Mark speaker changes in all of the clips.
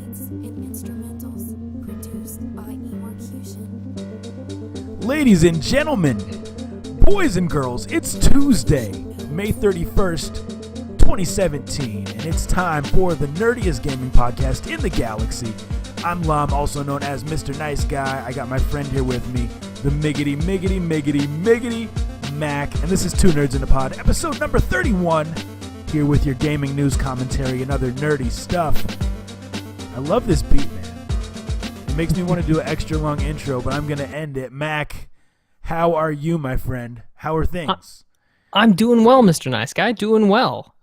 Speaker 1: hits and instrumentals produced by Eworkution.
Speaker 2: Ladies and gentlemen, boys and girls, it's Tuesday, May 31st, 2017, and it's time for the nerdiest gaming podcast in the galaxy. I'm Lam, also known as Mr. Nice Guy. I got my friend here with me, the Miggity Mac, and this is Two Nerds in a Pod, episode number 31, here with your gaming news commentary and other nerdy stuff. I love this beat, man. It makes me want to do an extra long intro, but I'm going to end it. Mac, how are you, my friend? How are things?
Speaker 3: I'm doing well, Mr. Nice Guy. Doing well.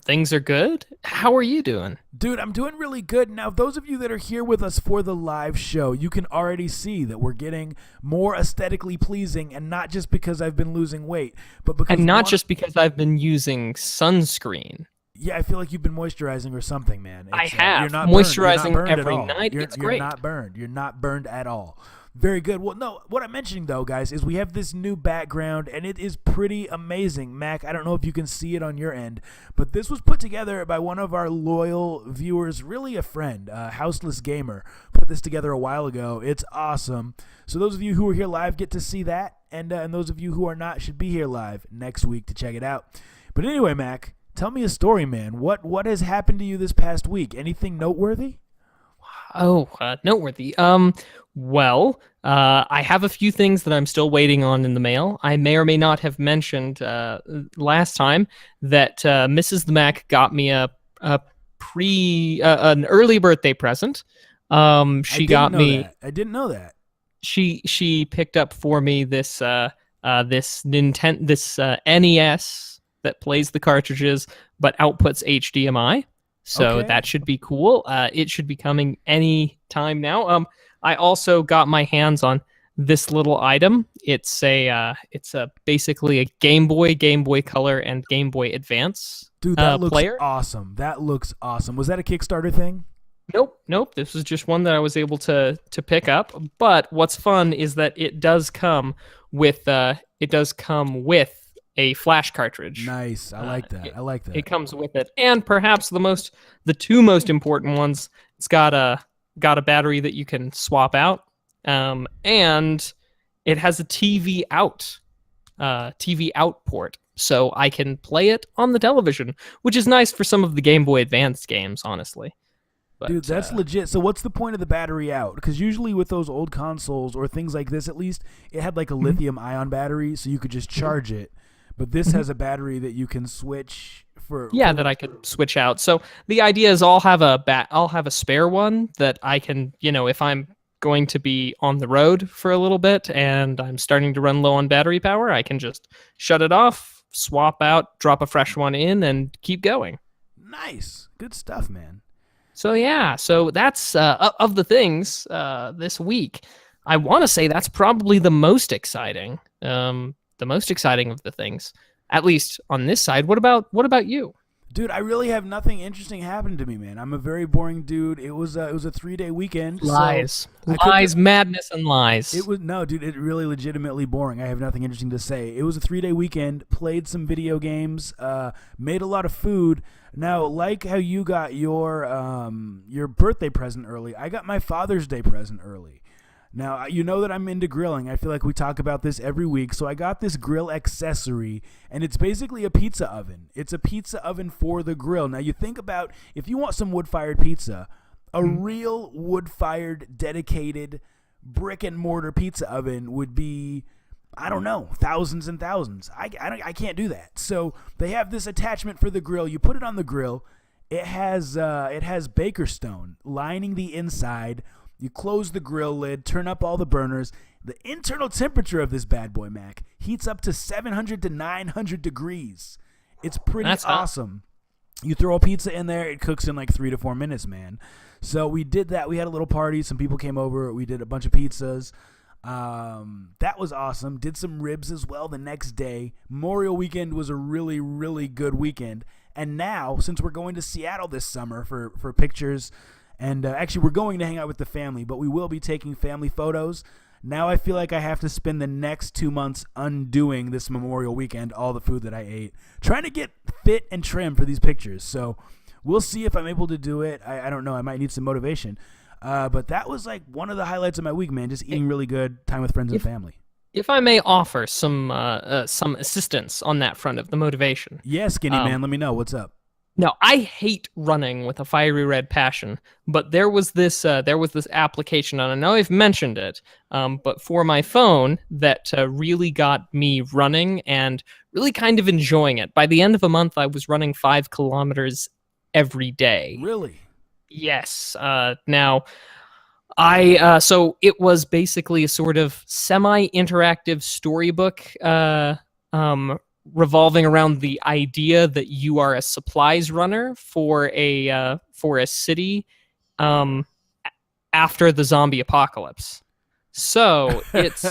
Speaker 3: Things are good. How are you doing?
Speaker 2: Dude, I'm doing really good. Now, those of you that are here with us for the live show, you can already see that we're getting more aesthetically pleasing, and not just because I've been losing weight, but because...
Speaker 3: And not just because I've been using sunscreen.
Speaker 2: Yeah, I feel like you've been moisturizing or something, man.
Speaker 3: I have.
Speaker 2: You're not
Speaker 3: Moisturizing
Speaker 2: burned
Speaker 3: every
Speaker 2: at all.
Speaker 3: night. It's great.
Speaker 2: You're not burned. You're not burned at all. Very good. Well, no, what I'm mentioning, though, guys, is we have this new background, and it is pretty amazing. Mac, I don't know if you can see it on your end, but this was put together by one of our loyal viewers, really a friend, Houseless Gamer, put this together a while ago. It's awesome. So those of you who are here live get to see that, and those of you who are not should be here live next week to check it out. But anyway, Mac, tell me a story, man. What has happened to you this past week? Anything noteworthy?
Speaker 3: Noteworthy. I have a few things that I'm still waiting on in the mail. I may or may not have mentioned last time that Mrs. the Mac got me an early birthday present. I
Speaker 2: didn't know that.
Speaker 3: She picked up for me this NES that plays the cartridges but outputs HDMI. So
Speaker 2: Okay.
Speaker 3: that should be cool. It should be coming any time now. I also got my hands on this little item. It's basically a Game Boy Color, and Game Boy Advance
Speaker 2: Dude, that looks
Speaker 3: player.
Speaker 2: awesome. That looks awesome. Was that a Kickstarter thing?
Speaker 3: Nope. This was just one that I was able to pick up. But what's fun is that it does come with a flash cartridge.
Speaker 2: Nice. I like that.
Speaker 3: It comes with it, and perhaps the two most important ones. It's got a battery that you can swap out, and it has a TV out port, so I can play it on the television, which is nice for some of the Game Boy Advance games, honestly. But,
Speaker 2: dude, that's legit. So what's the point of the battery out? Because usually with those old consoles or things like this, at least, it had like a lithium-ion battery, so you could just charge it. But this has a battery that you can switch for.
Speaker 3: Yeah, that I could switch out. So the idea is I'll have a spare one that I can, if I'm going to be on the road for a little bit and I'm starting to run low on battery power, I can just shut it off, swap out, drop a fresh one in, and keep going.
Speaker 2: Nice. Good stuff, man.
Speaker 3: So yeah, that's of the things this week. I want to say that's probably the most exciting. The most exciting of the things, at least on this side. What about you?
Speaker 2: Dude, I really have nothing interesting happening to me, man. I'm a very boring dude. It was a 3-day weekend.
Speaker 3: Lies,
Speaker 2: so
Speaker 3: madness, and lies.
Speaker 2: It really legitimately boring. I have nothing interesting to say. It was a 3-day weekend. Played some video games. Made a lot of food. Now, like how you got your birthday present early, I got my Father's Day present early. Now, you know that I'm into grilling. I feel like we talk about this every week. So I got this grill accessory, and it's basically a pizza oven. It's a pizza oven for the grill. Now, you think about if you want some wood-fired pizza, a real wood-fired, dedicated brick-and-mortar pizza oven would be, I don't know, thousands and thousands. I can't do that. So they have this attachment for the grill. You put it on the grill. It has baker stone lining the inside. You close the grill lid, turn up all the burners. The internal temperature of this bad boy, Mac, heats up to 700 to 900 degrees. It's pretty awesome. You throw a pizza in there, it cooks in like 3 to 4 minutes, man. So we did that. We had a little party. Some people came over. We did a bunch of pizzas. That was awesome. Did some ribs as well the next day. Memorial weekend was a really, really good weekend. And now, since we're going to Seattle this summer for pictures, and actually, we're going to hang out with the family, but we will be taking family photos. Now I feel like I have to spend the next 2 months undoing this Memorial weekend, all the food that I ate, trying to get fit and trim for these pictures. So we'll see if I'm able to do it. I don't know. I might need some motivation. But that was like one of the highlights of my week, man. Just eating really good, time with friends and family.
Speaker 3: If I may offer some assistance on that front of the motivation.
Speaker 2: Yeah, skinny man, let me know. What's up?
Speaker 3: No, I hate running with a fiery red passion, but there was this application, and I know I've mentioned it, but for my phone that really got me running and really kind of enjoying it. By the end of a month, I was running 5 kilometers every day.
Speaker 2: Really?
Speaker 3: Yes. Now, so it was basically a sort of semi-interactive storybook, revolving around the idea that you are a supplies runner for a city, after the zombie apocalypse. So it's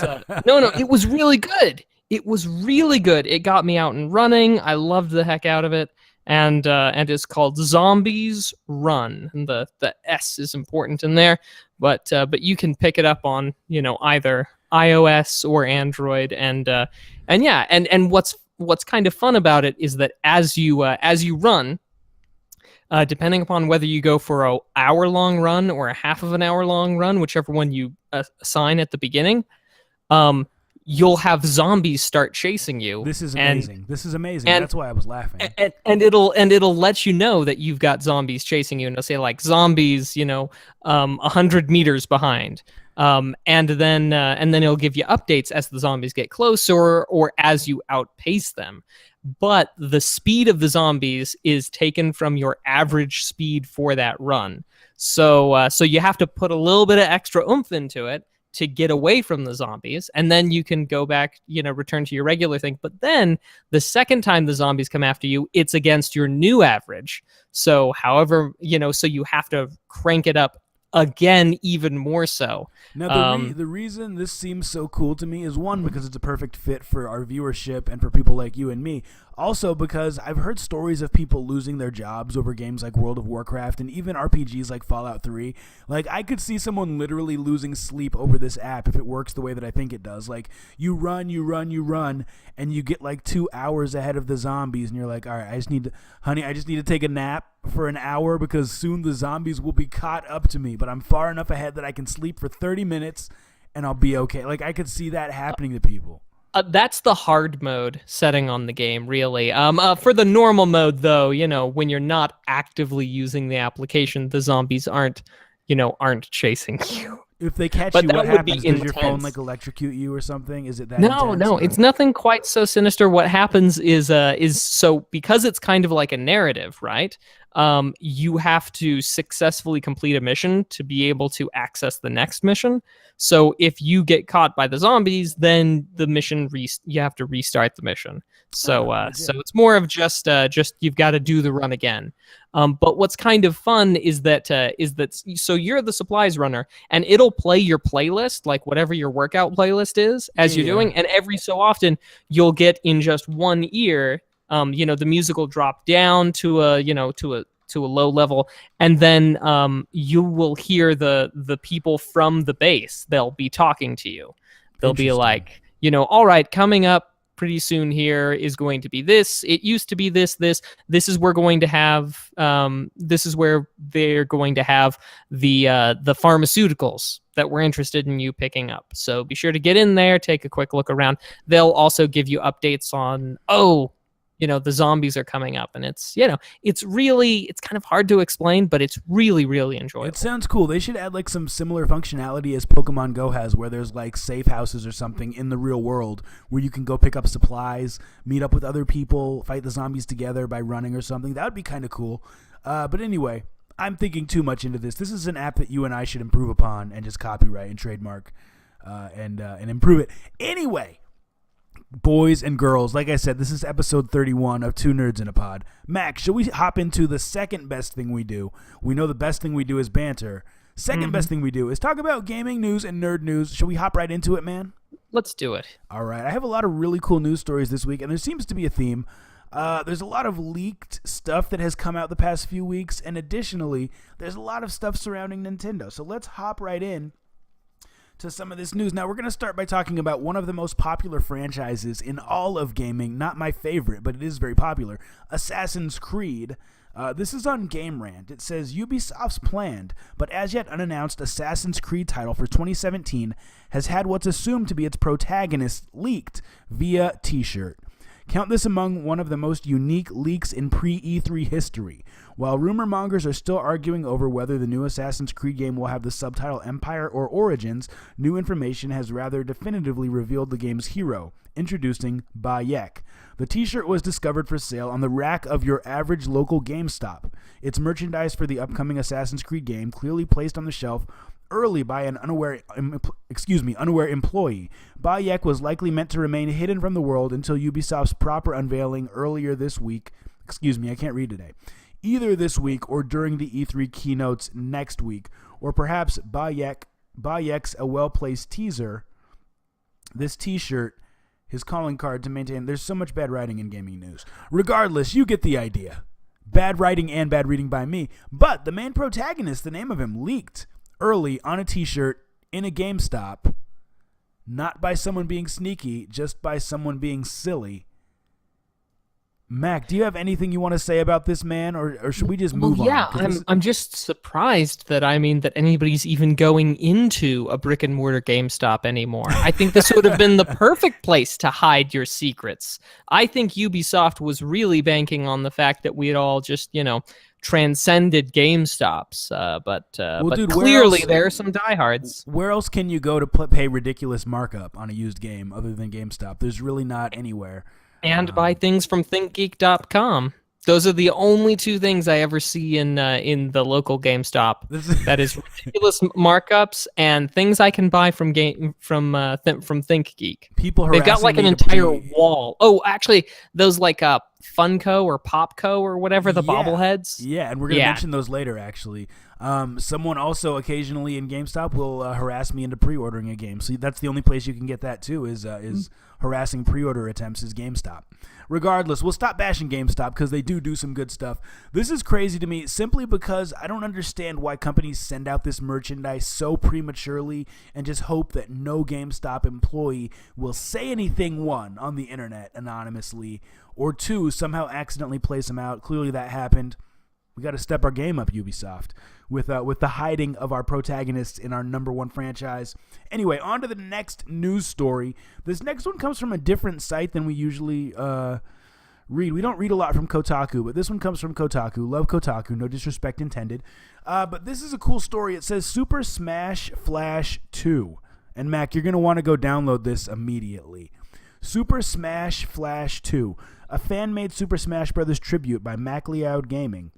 Speaker 3: no, it was really good. It was really good. It got me out and running. I loved the heck out of it. And it's called Zombies Run. And the S is important in there, but you can pick it up on either iOS or Android, and what's kind of fun about it is that as you run, depending upon whether you go for an hour-long run or a half of an hour-long run, whichever one you assign at the beginning, you'll have zombies start chasing you.
Speaker 2: This is amazing. That's why I was laughing.
Speaker 3: And it'll let you know that you've got zombies chasing you, and it'll say like zombies, 100 meters behind. And then it'll give you updates as the zombies get closer or as you outpace them. But the speed of the zombies is taken from your average speed for that run. So you have to put a little bit of extra oomph into it to get away from the zombies, and then you can go back, return to your regular thing. But then the second time the zombies come after you, it's against your new average. So however, so you have to crank it up again, even more so.
Speaker 2: Now, the reason this seems so cool to me is, one, because it's a perfect fit for our viewership and for people like you and me. Also, because I've heard stories of people losing their jobs over games like World of Warcraft and even RPGs like Fallout 3. Like, I could see someone literally losing sleep over this app if it works the way that I think it does. Like, you run, and you get like 2 hours ahead of the zombies, and you're like, all right, I just need to take a nap for an hour because soon the zombies will be caught up to me, but I'm far enough ahead that I can sleep for 30 minutes and I'll be okay. Like, I could see that happening to people.
Speaker 3: That's the hard mode setting on the game, really. For the normal mode, though, when you're not actively using the application, the zombies aren't chasing you.
Speaker 2: If they catch you, what happens? Does your phone like electrocute you or something? Is it that intense?
Speaker 3: No, it's nothing quite so sinister. What happens is so because it's kind of like a narrative, right? You have to successfully complete a mission to be able to access the next mission. So if you get caught by the zombies, then the mission you have to restart the mission. So it's more of just you've got to do the run again. But what's kind of fun is that so you're the supplies runner, and it'll play your playlist, like whatever your workout playlist is, as you're doing, and every so often you'll get in just one ear, the music will drop down to a low level, and then you will hear the people from the base. They'll be talking to you. They'll be like, all right, coming up pretty soon here is going to be this. It used to be this. This is where going to have. This is where they're going to have the pharmaceuticals that we're interested in you picking up. So be sure to get in there, take a quick look around. They'll also give you updates on the zombies are coming up, and it's kind of hard to explain, but it's really, really enjoyable.
Speaker 2: It sounds cool. They should add like some similar functionality as Pokemon Go has, where there's like safe houses or something in the real world where you can go pick up supplies, meet up with other people, fight the zombies together by running or something. That would be kind of cool. But anyway, I'm thinking too much into this. This is an app that you and I should improve upon and just copyright and trademark and improve it. Anyway, boys and girls, like I said, this is episode 31 of Two Nerds in a Pod. Max, shall we hop into the second best thing we do? We know the best thing we do is banter. Second best thing we do is talk about gaming news and nerd news. Shall we hop right into it, man?
Speaker 3: Let's do it.
Speaker 2: All right. I have a lot of really cool news stories this week, and there seems to be a theme. There's a lot of leaked stuff that has come out the past few weeks, and additionally, there's a lot of stuff surrounding Nintendo. So let's hop right in to some of this news. Now, we're going to start by talking about one of the most popular franchises in all of gaming. Not my favorite, but it is very popular. Assassin's Creed. This is on Game Rant. It says Ubisoft's planned, but as yet unannounced Assassin's Creed title for 2017 has had what's assumed to be its protagonist leaked via t-shirt. Count this among one of the most unique leaks in pre-E3 history. While rumor mongers are still arguing over whether the new Assassin's Creed game will have the subtitle Empire or Origins, new information has rather definitively revealed the game's hero, introducing Bayek. The t-shirt was discovered for sale on the rack of your average local GameStop. It's merchandise for the upcoming Assassin's Creed game, clearly placed on the shelf early by an unaware employee. Bayek was likely meant to remain hidden from the world until Ubisoft's proper unveiling earlier this week. I can't read today. Either this week or during the E3 keynotes next week, or perhaps Bayek's a well-placed teaser. This t-shirt, his calling card to maintain. There's so much bad writing in gaming news. Regardless, you get the idea. Bad writing and bad reading by me. But the main protagonist, the name of him, leaked early on a t-shirt in a GameStop, not by someone being sneaky, just by someone being silly. Mac, do you have anything you want to say about this man, or should we just move on?
Speaker 3: Yeah, I'm just surprised that anybody's even going into a brick and mortar GameStop anymore. I think this would have been the perfect place to hide your secrets. I think Ubisoft was really banking on the fact that we had all just, transcended GameStops, but
Speaker 2: dude,
Speaker 3: clearly there are some diehards.
Speaker 2: Where else can you go to pay ridiculous markup on a used game other than GameStop? There's really not anywhere.
Speaker 3: And buy things from ThinkGeek.com. Those are the only two things I ever see in the local GameStop. That is ridiculous markups and things I can buy from ThinkGeek. They've got like an entire wall. Oh, actually, those like Funko or Popco or whatever, the bobbleheads.
Speaker 2: Yeah, and we're gonna mention those later. Actually, someone also occasionally in GameStop will harass me into pre-ordering a game. So that's the only place you can get that too. Is harassing pre-order attempts is GameStop. Regardless, we'll stop bashing GameStop because they do some good stuff. This is crazy to me simply because I don't understand why companies send out this merchandise so prematurely and just hope that no GameStop employee will say anything, one, on the internet anonymously, or two, somehow accidentally place them out. Clearly that happened. We got to step our game up, Ubisoft, with the hiding of our protagonists in our number one franchise. Anyway, on to the next news story. This next one comes from a different site than we usually read. We don't read a lot from Kotaku, but this one comes from Kotaku. Love Kotaku, no disrespect intended. But this is a cool story. It says Super Smash Flash 2. And Mac, you're going to want to go download this immediately. Super Smash Flash 2, a fan-made Super Smash Bros. Tribute by MacLeod Gaming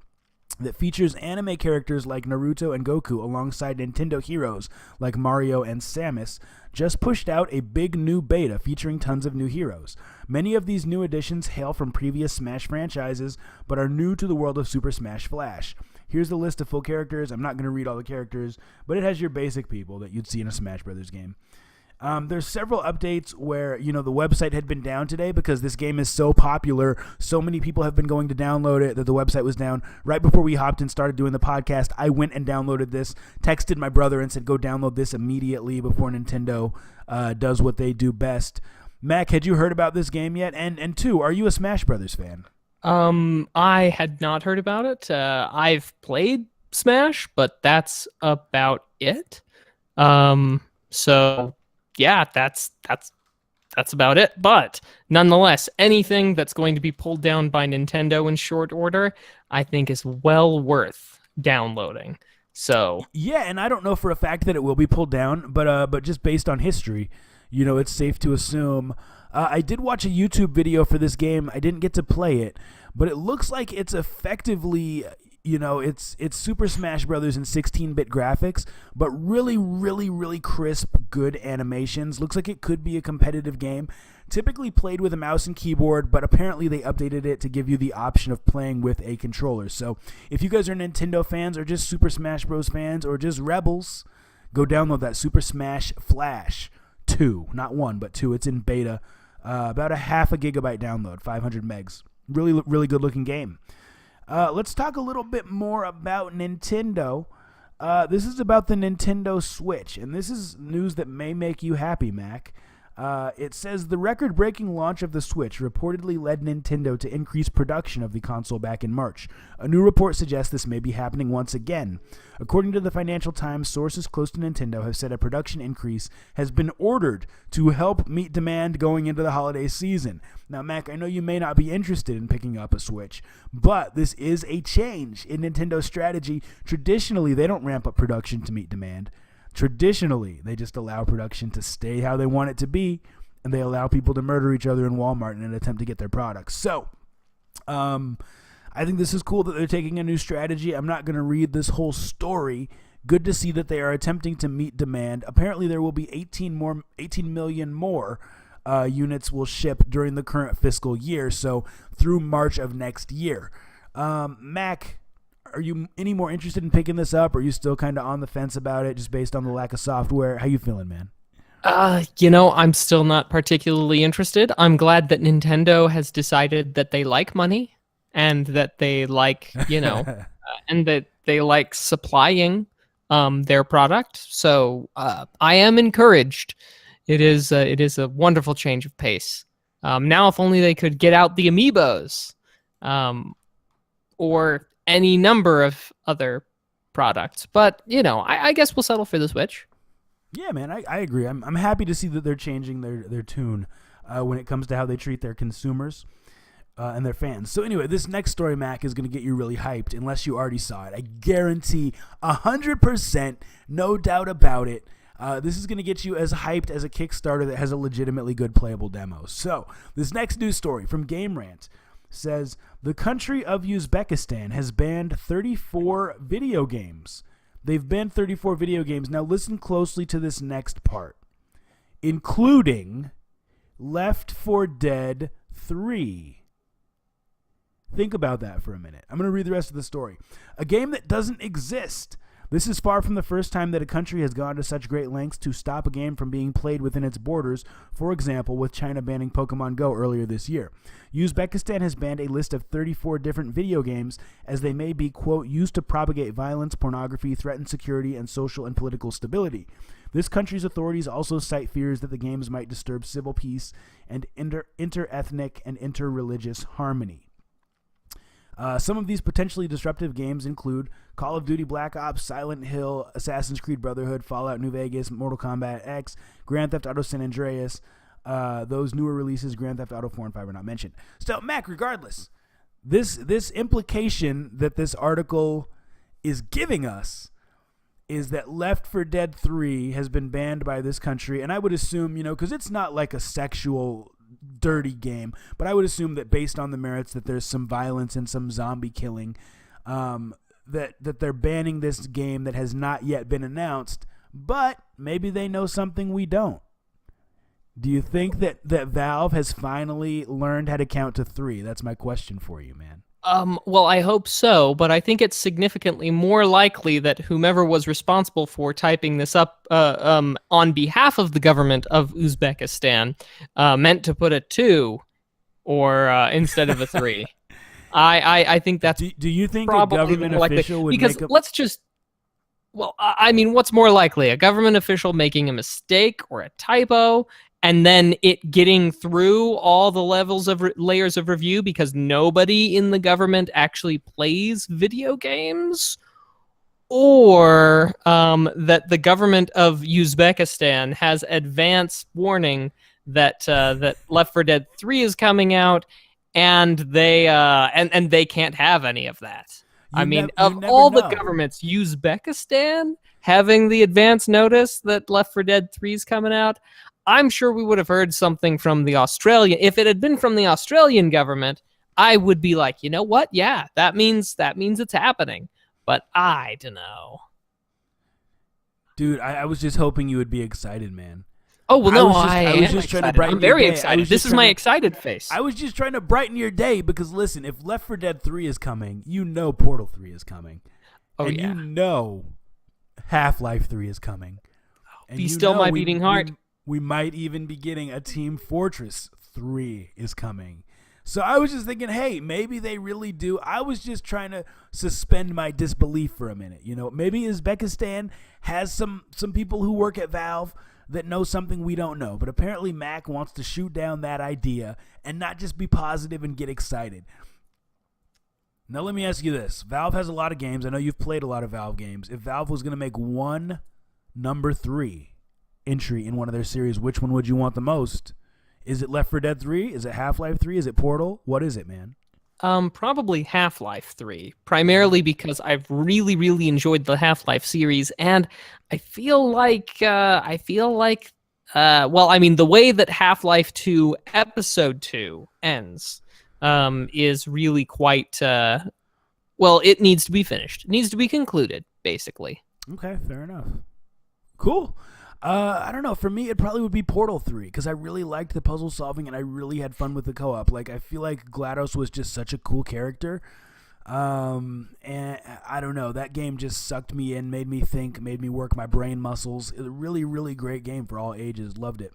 Speaker 2: that features anime characters like Naruto and Goku alongside Nintendo heroes like Mario and Samus, just pushed out a big new beta featuring tons of new heroes. Many of these new additions hail from previous Smash franchises, but are new to the world of Super Smash Flash. Here's the list of full characters. I'm not going to read all the characters, but it has your basic people that you'd see in a Smash Brothers game. There's several updates where, the website had been down today because this game is so popular. So many people have been going to download it that the website was down. Right before we hopped and started doing the podcast, I went and downloaded this, texted my brother and said, go download this immediately before Nintendo does what they do best. Mac, had you heard about this game yet? And two, are you a Smash Brothers fan?
Speaker 3: I had not heard about it. I've played Smash, but that's about it. So yeah, that's about it. But nonetheless, anything that's going to be pulled down by Nintendo in short order, I think is well worth downloading. So
Speaker 2: yeah, and I don't know for a fact that it will be pulled down, but just based on history, it's safe to assume. I did watch a YouTube video for this game. I didn't get to play it, but it looks like it's effectively, it's Super Smash Brothers in 16-bit graphics, but really, really, really crisp, good animations. Looks like it could be a competitive game. Typically played with a mouse and keyboard, but apparently they updated it to give you the option of playing with a controller. So if you guys are Nintendo fans or just Super Smash Bros. Fans or just Rebels, go download that Super Smash Flash 2. Not 1, but 2. It's in beta. About a half a gigabyte download, 500 megs. Really, really good looking game. Let's talk a little bit more about Nintendo. This is about the Nintendo Switch, and this is news that may make you happy, Mac. It says the record-breaking launch of the Switch reportedly led Nintendo to increase production of the console back in March. A new report suggests this may be happening once again. According to the Financial Times, sources close to Nintendo have said a production increase has been ordered to help meet demand going into the holiday season. Now, Mac, I know you may not be interested in picking up a Switch, but this is a change in Nintendo's strategy. Traditionally, they don't ramp up production to meet demand. Traditionally, they just allow production to stay how they want it to be, and they allow people to murder each other in Walmart in an attempt to get their products. So, I think this is cool that they're taking a new strategy. I'm not going to read this whole story. Good to see that they are attempting to meet demand. Apparently, there will be 18 million more units will ship during the current fiscal year, so through March of next year. Mac, are you any more interested in picking this up, or are you still kind of on the fence about it just based on the lack of software? How you feeling, man?
Speaker 3: I'm still not particularly interested. I'm glad that Nintendo has decided that they like money and that they like, and that they like supplying their product. So I am encouraged. It is a wonderful change of pace. Now, if only they could get out the amiibos, or any number of other products. But, I guess we'll settle for the Switch.
Speaker 2: Yeah, man, I agree. I'm happy to see that they're changing their tune when it comes to how they treat their consumers and their fans. So anyway, this next story, Mac, is going to get you really hyped unless you already saw it. I guarantee 100%, no doubt about it. This is going to get you as hyped as a Kickstarter that has a legitimately good playable demo. So this next news story from Game Rant says the country of Uzbekistan has banned 34 video games. They've banned 34 video games. Now listen closely to this next part, including Left 4 Dead 3. Think about that for a minute. I'm going to read the rest of the story. A game that doesn't exist. This is far from the first time that a country has gone to such great lengths to stop a game from being played within its borders, for example, with China banning Pokemon Go earlier this year. Uzbekistan has banned a list of 34 different video games as they may be, quote, used to propagate violence, pornography, threaten security, and social and political stability. This country's authorities also cite fears that the games might disturb civil peace and inter-ethnic and inter-religious harmony. Some of these potentially disruptive games include Call of Duty Black Ops, Silent Hill, Assassin's Creed Brotherhood, Fallout New Vegas, Mortal Kombat X, Grand Theft Auto San Andreas. Those newer releases, Grand Theft Auto 4 and 5, are not mentioned. So, Mac, regardless, this implication that this article is giving us is that Left 4 Dead 3 has been banned by this country, and I would assume, because it's not like a sexual dirty game, but I would assume that based on the merits that there's some violence and some zombie killing, that they're banning this game that has not yet been announced, but maybe they know something we don't. Do you think that Valve has finally learned how to count to 3? That's my question for you, man.
Speaker 3: Well, I hope so, but I think it's significantly more likely that whomever was responsible for typing this up on behalf of the government of Uzbekistan meant to put a 2 or instead of a 3. I think that's
Speaker 2: do you think a government official would
Speaker 3: because
Speaker 2: make up...
Speaker 3: let's just what's more likely, a government official making a mistake or a typo and then it getting through all the layers of review because nobody in the government actually plays video games, or that the government of Uzbekistan has advance warning that Left 4 Dead 3 is coming out, and they can't have any of that. Of all the governments, Uzbekistan having the advance notice that Left 4 Dead 3 is coming out, I'm sure we would have heard something from the Australian. If it had been from the Australian government, I would be like, you know what? Yeah, that means it's happening. But I don't know.
Speaker 2: Dude, I was just hoping you would be excited, man.
Speaker 3: Oh, well, no,
Speaker 2: I was just trying to brighten
Speaker 3: I'm very
Speaker 2: your day.
Speaker 3: excited. This is my excited face.
Speaker 2: I was just trying to brighten your day because, listen, if Left 4 Dead 3 is coming, you know Portal 3 is coming.
Speaker 3: Oh,
Speaker 2: and
Speaker 3: yeah.
Speaker 2: you know Half-Life 3 is coming. And
Speaker 3: Be still my beating heart.
Speaker 2: We might even be getting a Team Fortress 3 is coming. So I was just thinking, hey, maybe they really do. I was just trying to suspend my disbelief for a minute. Maybe Uzbekistan has some people who work at Valve that know something we don't know. But apparently Mac wants to shoot down that idea and not just be positive and get excited. Now let me ask you this. Valve has a lot of games. I know you've played a lot of Valve games. If Valve was going to make one number 3 entry in one of their series, which one would you want the most? Is it Left 4 Dead 3? Is it Half-Life 3? Is it Portal? What is it, man?
Speaker 3: Probably Half-Life 3, primarily because I've really, really enjoyed the Half-Life series, and I feel like, well, I mean, the way that Half-Life 2 Episode 2 ends is really quite, well, it needs to be finished. It needs to be concluded, basically.
Speaker 2: Okay, fair enough. Cool. I don't know. For me, it probably would be Portal 3 because I really liked the puzzle solving and I really had fun with the co-op. Like, I feel like GLaDOS was just such a cool character. And I don't know. That game just sucked me in, made me think, made me work my brain muscles. It was a really, really great game for all ages. Loved it.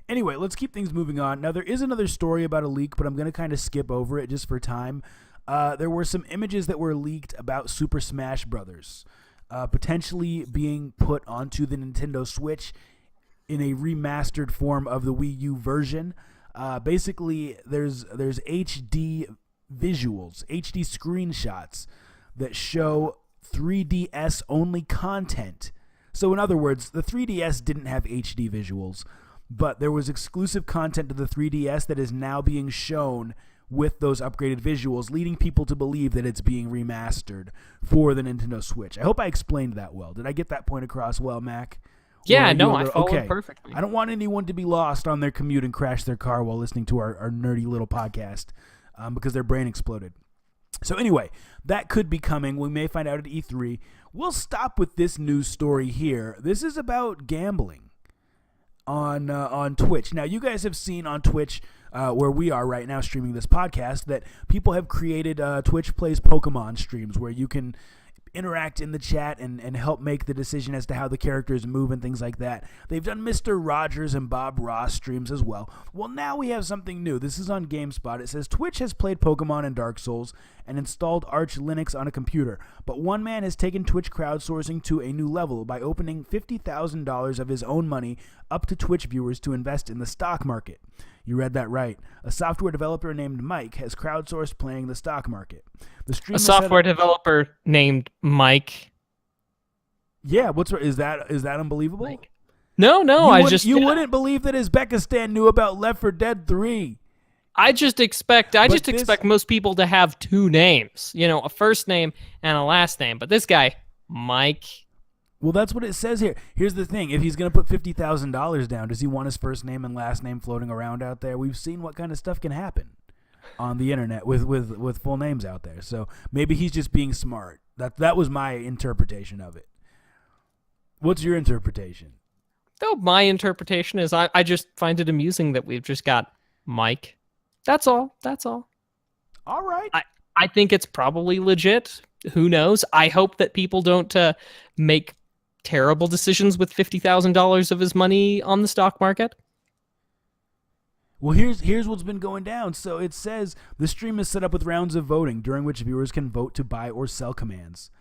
Speaker 2: Anyway, let's keep things moving on. Now, there is another story about a leak, but I'm going to kind of skip over it just for time. There were some images that were leaked about Super Smash Brothers. Potentially being put onto the Nintendo Switch in a remastered form of the Wii U version. Basically, there's HD visuals, HD screenshots that show 3DS only content. So in other words, the 3DS didn't have HD visuals, but there was exclusive content to the 3DS that is now being shown with those upgraded visuals, leading people to believe that it's being remastered for the Nintendo Switch. I hope I explained that well. Did I get that point across well, Mac?
Speaker 3: Yeah, no, I followed perfectly.
Speaker 2: I don't want anyone to be lost on their commute and crash their car while listening to our nerdy little podcast because their brain exploded. So anyway, that could be coming. We may find out at E3. We'll stop with this news story here. This is about gambling on Twitch. Now, you guys have seen on Twitch, where we are right now streaming this podcast, that people have created Twitch Plays Pokemon streams where you can interact in the chat and help make the decision as to how the characters move and things like that. They've done Mr. Rogers and Bob Ross streams as well. Well, now we have something new. This is on GameSpot. It says Twitch has played Pokemon and Dark Souls and installed Arch Linux on a computer, but one man has taken Twitch crowdsourcing to a new level by opening $50,000 of his own money up to Twitch viewers to invest in the stock market. You read that right. A software developer named Mike has crowdsourced playing the stock market. The stream
Speaker 3: a software developer named Mike.
Speaker 2: Yeah, is that unbelievable?
Speaker 3: Mike. No,
Speaker 2: you wouldn't believe that Uzbekistan knew about Left 4 Dead 3.
Speaker 3: I just expect most people to have two names, a first name and a last name. But this guy, Mike.
Speaker 2: Well, that's what it says here. Here's the thing. If he's going to put $50,000 down, does he want his first name and last name floating around out there? We've seen what kind of stuff can happen on the internet with full names out there. So maybe he's just being smart. That was my interpretation of it. What's your interpretation?
Speaker 3: Oh, my interpretation is I just find it amusing that we've just got Mike. That's all.
Speaker 2: All right.
Speaker 3: I think it's probably legit. Who knows? I hope that people don't make terrible decisions with $50,000 of his money on the stock market.
Speaker 2: Well, here's what's been going down. So it says the stream is set up with rounds of voting, during which viewers can vote to buy or sell commands.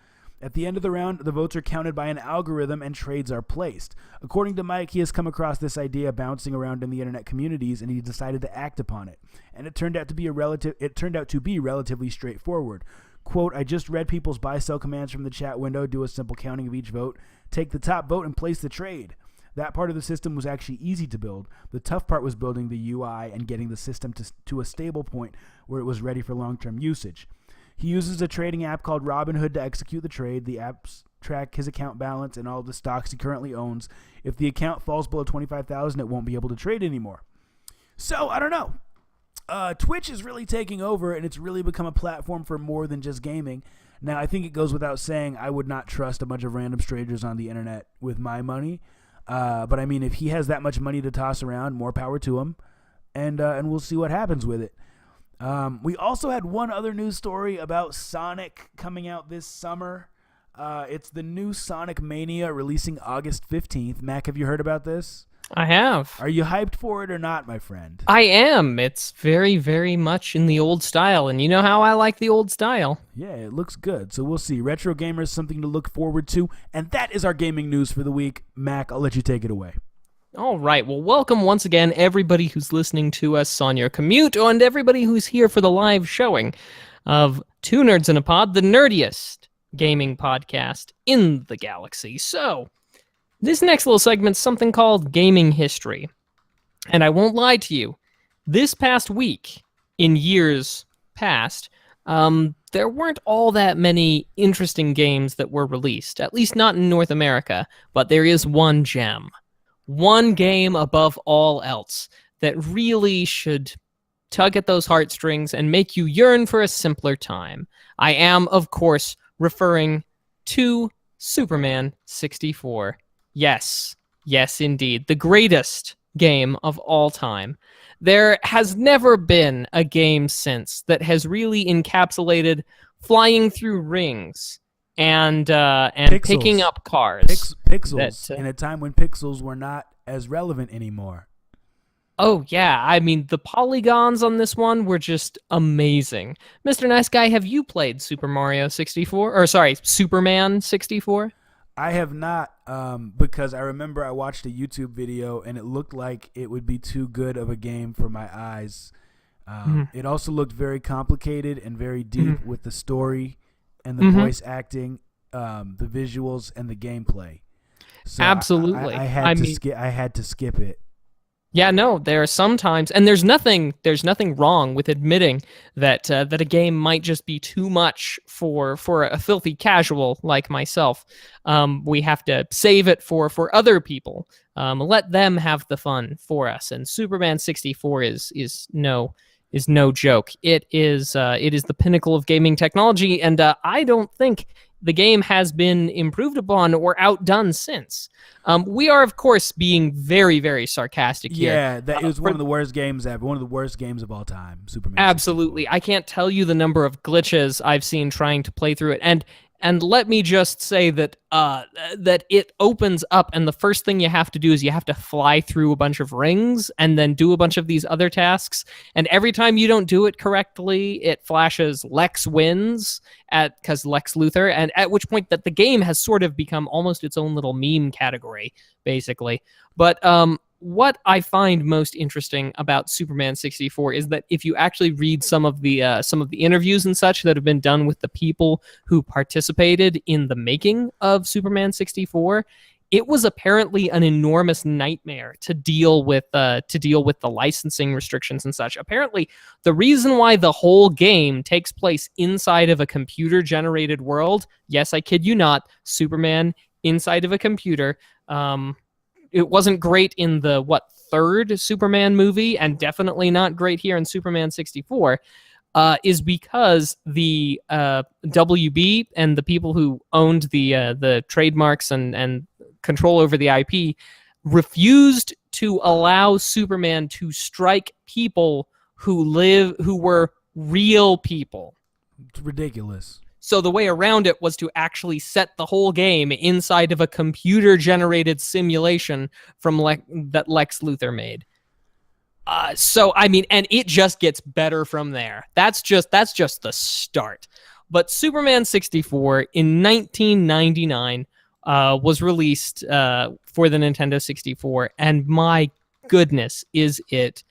Speaker 2: At the end of the round, the votes are counted by an algorithm and trades are placed. According to Mike, he has come across this idea bouncing around in the internet communities, and he decided to act upon it. And it turned out to be relatively straightforward. Quote, I just read people's buy-sell commands from the chat window, do a simple counting of each vote, take the top vote, and place the trade. That part of the system was actually easy to build. The tough part was building the UI and getting the system to a stable point where it was ready for long-term usage. He uses a trading app called Robinhood to execute the trade. The apps track his account balance and all the stocks he currently owns. If the account falls below $25,000, it won't be able to trade anymore. So, I don't know. Twitch is really taking over, and it's really become a platform for more than just gaming. Now, I think it goes without saying I would not trust a bunch of random strangers on the internet with my money. But, I mean, if he has that much money to toss around, more power to him, and we'll see what happens with it. We also had one other news story about Sonic coming out this summer. It's the new Sonic Mania releasing August 15th. Mac, have you heard about this?
Speaker 3: I have.
Speaker 2: Are you hyped for it or not, my friend?
Speaker 3: I am. It's very, very much in the old style, and you know how I like the old style.
Speaker 2: Yeah, it looks good. So we'll see. Retro Gamer is something to look forward to, and that is our gaming news for the week. Mac, I'll let you take it away.
Speaker 3: All right. Well, welcome once again, everybody who's listening to us on your commute, and everybody who's here for the live showing of Two Nerds in a Pod, the nerdiest gaming podcast in the galaxy. So, this next little segment's something called Gaming History. And I won't lie to you, this past week, in years past, there weren't all that many interesting games that were released, at least not in North America, but there is one gem. One game above all else that really should tug at those heartstrings and make you yearn for a simpler time. I am, of course, referring to Superman 64. Yes, indeed. The greatest game of all time. There has never been a game since that has really encapsulated flying through rings and picking up cars.
Speaker 2: Pixels in a time when pixels were not as relevant anymore.
Speaker 3: Oh, yeah. I mean, the polygons on this one were just amazing. Mr. Nice Guy, have you played Superman 64?
Speaker 2: I have not, because I remember I watched a YouTube video and it looked like it would be too good of a game for my eyes. It also looked very complicated and very deep with the story and the voice acting, the visuals, and the gameplay. So
Speaker 3: Absolutely.
Speaker 2: I had to skip it.
Speaker 3: Yeah, no, there are some times, and there's nothing wrong with admitting that that a game might just be too much for a filthy casual like myself. We have to save it for other people. Let them have the fun for us. And Superman 64 is no joke. It is the pinnacle of gaming technology, and I don't think the game has been improved upon or outdone since. We are, of course, being very, very sarcastic here.
Speaker 2: Yeah, that is one of the worst games ever. One of the worst games of all time, Superman.
Speaker 3: Absolutely. 64. I can't tell you the number of glitches I've seen trying to play through it. And let me just say that that it opens up, and the first thing you have to do is you have to fly through a bunch of rings and then do a bunch of these other tasks. And every time you don't do it correctly, it flashes Lex wins because Lex Luthor, and at which point that the game has sort of become almost its own little meme category, basically. But what I find most interesting about Superman 64 is that if you actually read some of the interviews and such that have been done with the people who participated in the making of Superman 64, it was apparently an enormous nightmare to deal with the licensing restrictions and such. Apparently, the reason why the whole game takes place inside of a computer-generated world, yes, I kid you not, Superman inside of a computer, it wasn't great in the, third Superman movie, and definitely not great here in Superman 64, is because the WB and the people who owned the trademarks and control over the IP refused to allow Superman to strike people who were real people.
Speaker 2: It's ridiculous.
Speaker 3: So the way around it was to actually set the whole game inside of a computer-generated simulation from that Lex Luthor made. So I mean, and it just gets better from there. That's just the start. But Superman 64 in 1999 was released for the Nintendo 64, and my goodness, is it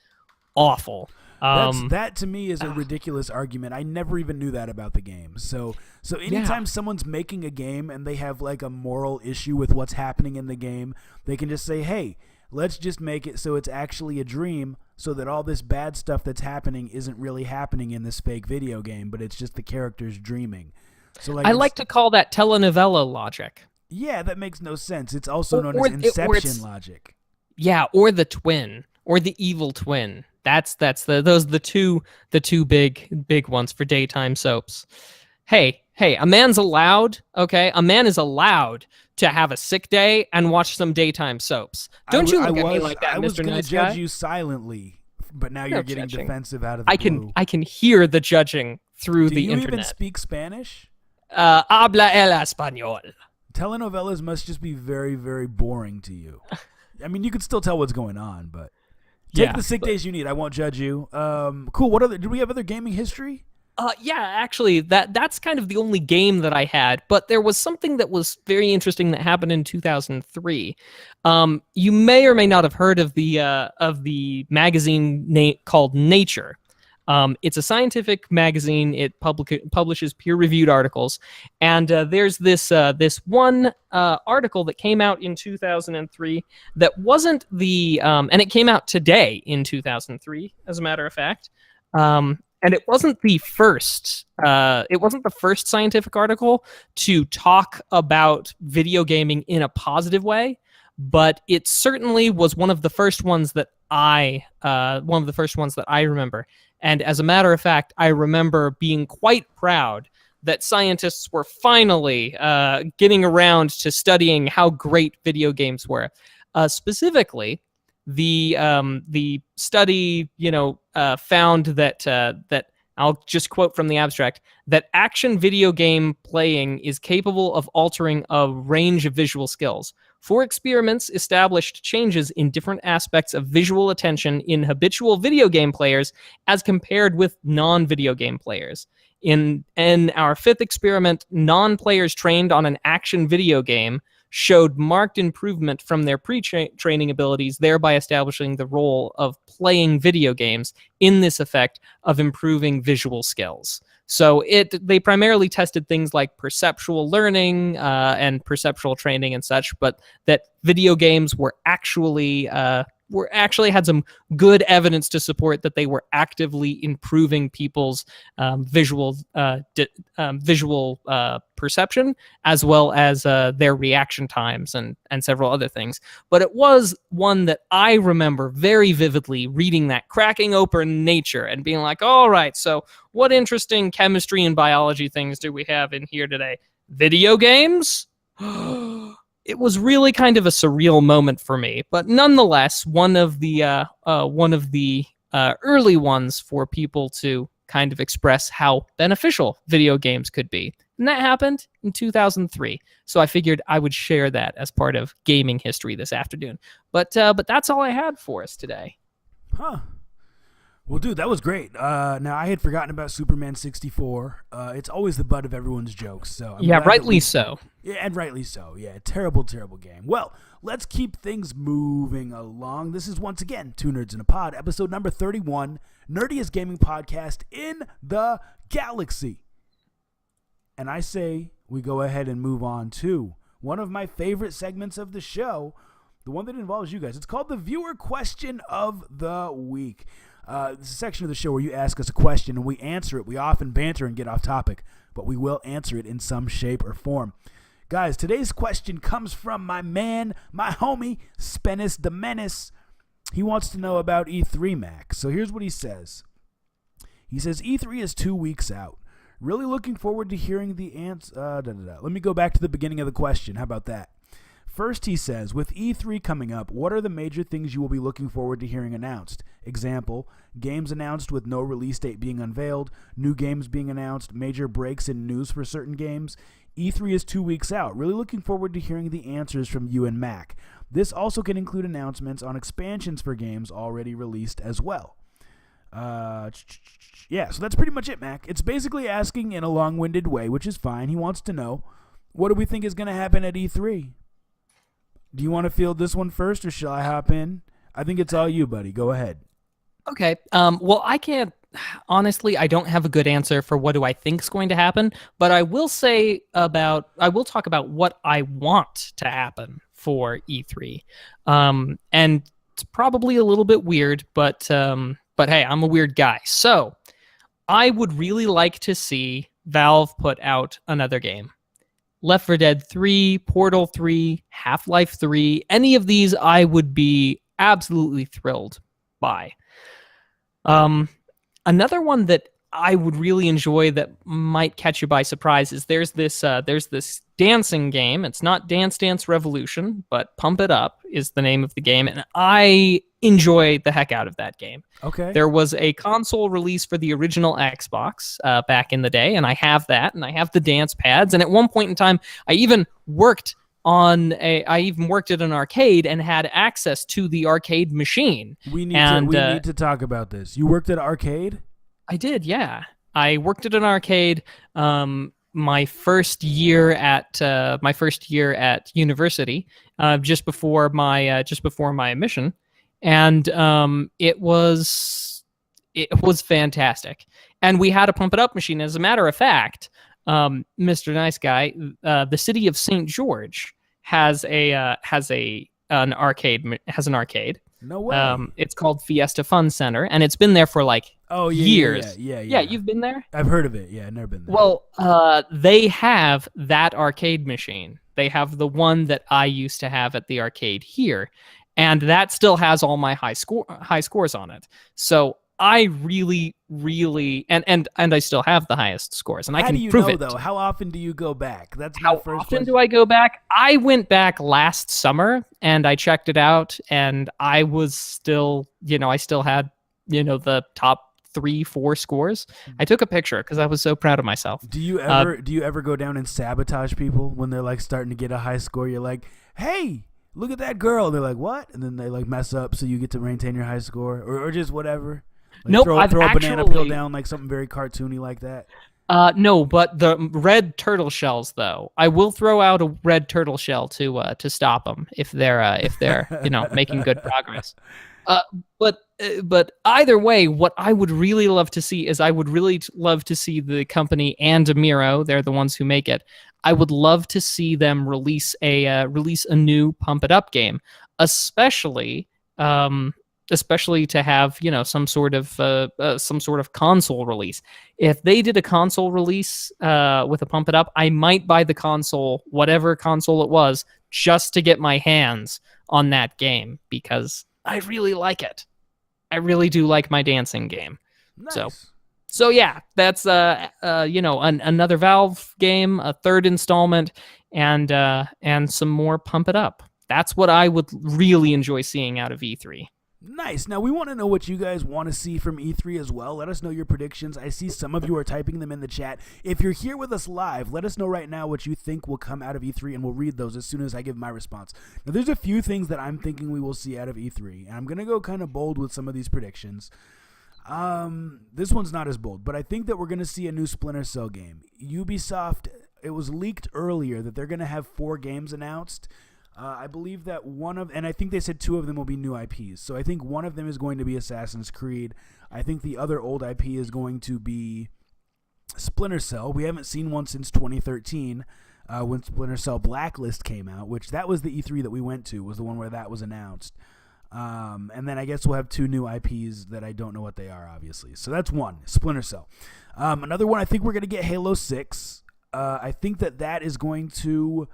Speaker 3: awful.
Speaker 2: That to me is a ridiculous argument. I never even knew that about the game. So anytime someone's making a game and they have like a moral issue with what's happening in the game, they can just say, hey, let's just make it so it's actually a dream, so that all this bad stuff that's happening isn't really happening in this fake video game, but it's just the characters dreaming. So I like to call that telenovela logic. Yeah, that makes no sense. It's also known as Inception logic. Yeah, or the twin, or the evil twin. Those the two big ones for daytime soaps. Hey, a man's allowed, okay? A man is allowed to have a sick day and watch some daytime soaps. Don't you look at me like that, Mr. Nice Guy. I was going to judge you silently, but now you're getting defensive out of the blue. I can hear the judging through the internet. Do you even speak Spanish? Habla el español. Telenovelas must just be very, very boring to you. I mean, you can still tell what's going on, but take the sick days you need. I won't judge you. Cool. What other? Do we have other gaming history?
Speaker 3: Yeah, actually, that's kind of the only game that I had. But there was something that was very interesting that happened in 2003. You may or may not have heard of the magazine called Nature. It's a scientific magazine. It publishes peer-reviewed articles, and there's this one article that came out in 2003 that wasn't and it came out today in 2003, as a matter of fact. And it wasn't the first. It wasn't the first scientific article to talk about video gaming in a positive way, but it certainly was one of the first ones that I remember. And as a matter of fact, I remember being quite proud that scientists were finally getting around to studying how great video games were. Specifically, the study, found that I'll just quote from the abstract, that action video game playing is capable of altering a range of visual skills. 4 experiments established changes in different aspects of visual attention in habitual video game players as compared with non-video game players. In our 5th experiment, non-players trained on an action video game showed marked improvement from their pre-training abilities, thereby establishing the role of playing video games in this effect of improving visual skills. So they primarily tested things like perceptual learning and perceptual training and such, but that video games were actually had some good evidence to support that they were actively improving people's visual perception, as well as their reaction times and several other things. But it was one that I remember very vividly reading that, cracking open Nature and being like, all right, so what interesting chemistry and biology things do we have in here today? Video games? It was really kind of a surreal moment for me, but nonetheless, one of the early ones for people to kind of express how beneficial video games could be. And that happened in 2003. So I figured I would share that as part of gaming history this afternoon. But that's all I had for us today.
Speaker 2: Huh. Well, dude, that was great. Now, I had forgotten about Superman 64. It's always the butt of everyone's jokes. So
Speaker 3: rightly so.
Speaker 2: Yeah, and rightly so. Yeah, terrible, terrible game. Well, let's keep things moving along. This is, once again, Two Nerds in a Pod, episode number 31, nerdiest gaming podcast in the galaxy. And I say we go ahead and move on to one of my favorite segments of the show, the one that involves you guys. It's called the Viewer Question of the Week. This is a section of the show where you ask us a question and we answer it. We often banter and get off topic, but we will answer it in some shape or form. Guys, today's question comes from my man, my homie, Spenis the Menace. He wants to know about E3, Mac. So here's what he says. He says, E3 is 2 weeks out. Really looking forward to hearing the answer. Let me go back to the beginning of the question. How about that? First, he says, with E3 coming up, what are the major things you will be looking forward to hearing announced? Example, games announced with no release date being unveiled, new games being announced, major breaks in news for certain games. E3 is 2 weeks out. Really looking forward to hearing the answers from you and Mac. This also can include announcements on expansions for games already released as well. Yeah, so that's pretty much it, Mac. It's basically asking in a long-winded way, which is fine. He wants to know, what do we think is going to happen at E3? Do you want to field this one first, or shall I hop in? I think it's all you, buddy. Go ahead.
Speaker 3: Okay. Well, I can't. Honestly, I don't have a good answer for what do I think is going to happen, but I will talk about what I want to happen for E3. And it's probably a little bit weird, but hey, I'm a weird guy. So I would really like to see Valve put out another game. Left 4 Dead 3, Portal 3, Half-Life 3, any of these I would be absolutely thrilled by. Another one that I would really enjoy that might catch you by surprise is there's this dancing game. It's not Dance Dance Revolution, but Pump It Up is the name of the game, and I enjoy the heck out of that game.
Speaker 2: Okay.
Speaker 3: There was a console release for the original Xbox back in the day, and I have that, and I have the dance pads, and at one point in time, I even worked at an arcade and had access to the arcade machine.
Speaker 2: We need to talk about this. You worked at an arcade?
Speaker 3: I did, yeah. I worked at an arcade. My first year at university, just before my admission, and it was fantastic. And we had a pump it up machine. As a matter of fact, Mr. Nice Guy, the city of St. George has an arcade.
Speaker 2: No way.
Speaker 3: It's called Fiesta Fun Center, and it's been there for like years.
Speaker 2: Yeah.
Speaker 3: Yeah, you've been there?
Speaker 2: I've heard of it. Yeah, I've never been there.
Speaker 3: Well, they have that arcade machine. They have the one that I used to have at the arcade here, and that still has all my high scores on it. So I really, really, and I still have the highest scores, and I can prove it.
Speaker 2: Though? How often do you go back? That's my
Speaker 3: How
Speaker 2: first
Speaker 3: often
Speaker 2: question.
Speaker 3: do I go back? I went back last summer, and I checked it out, and I was still, I still had, the top 3-4 scores. I took a picture because I was so proud of myself.
Speaker 2: Do you ever go down and sabotage people when they're like starting to get a high score? You're like, hey, look at that girl. And they're like, what? And then they like mess up so you get to maintain your high score, or just whatever. Like
Speaker 3: Nope,
Speaker 2: throw
Speaker 3: I've
Speaker 2: a
Speaker 3: actually
Speaker 2: banana peel down, like something very cartoony like that.
Speaker 3: No, but the red turtle shells, though, I will throw out a red turtle shell to stop them if they're making good progress. But either way, what I would really love to see is the company and Amiro. They're the ones who make it. I would love to see them release a new Pump It Up game, especially to have some sort of console release. If they did a console release with a Pump It Up, I might buy the console, whatever console it was, just to get my hands on that game because I really like it. I really do like my dancing game.
Speaker 2: Nice.
Speaker 3: So yeah, that's another Valve game, a third installment, and some more Pump It Up. That's what I would really enjoy seeing out of E3.
Speaker 2: Nice. Now, we want to know what you guys want to see from E3 as well. Let us know your predictions. I see some of you are typing them in the chat. If you're here with us live, let us know right now what you think will come out of E3, and we'll read those as soon as I give my response. Now, there's a few things that I'm thinking we will see out of E3, and I'm going to go kind of bold with some of these predictions. This one's not as bold, but I think that we're going to see a new Splinter Cell game. Ubisoft, it was leaked earlier that they're going to have 4 games announced. I believe that and I think they said 2 of them will be new IPs. So I think one of them is going to be Assassin's Creed. I think the other old IP is going to be Splinter Cell. We haven't seen one since 2013 when Splinter Cell Blacklist came out, which that was the E3 that we went to, was the one where that was announced. And then I guess we'll have 2 new IPs that I don't know what they are, obviously. So that's one, Splinter Cell. Another one, I think we're going to get Halo 6. I think that is going to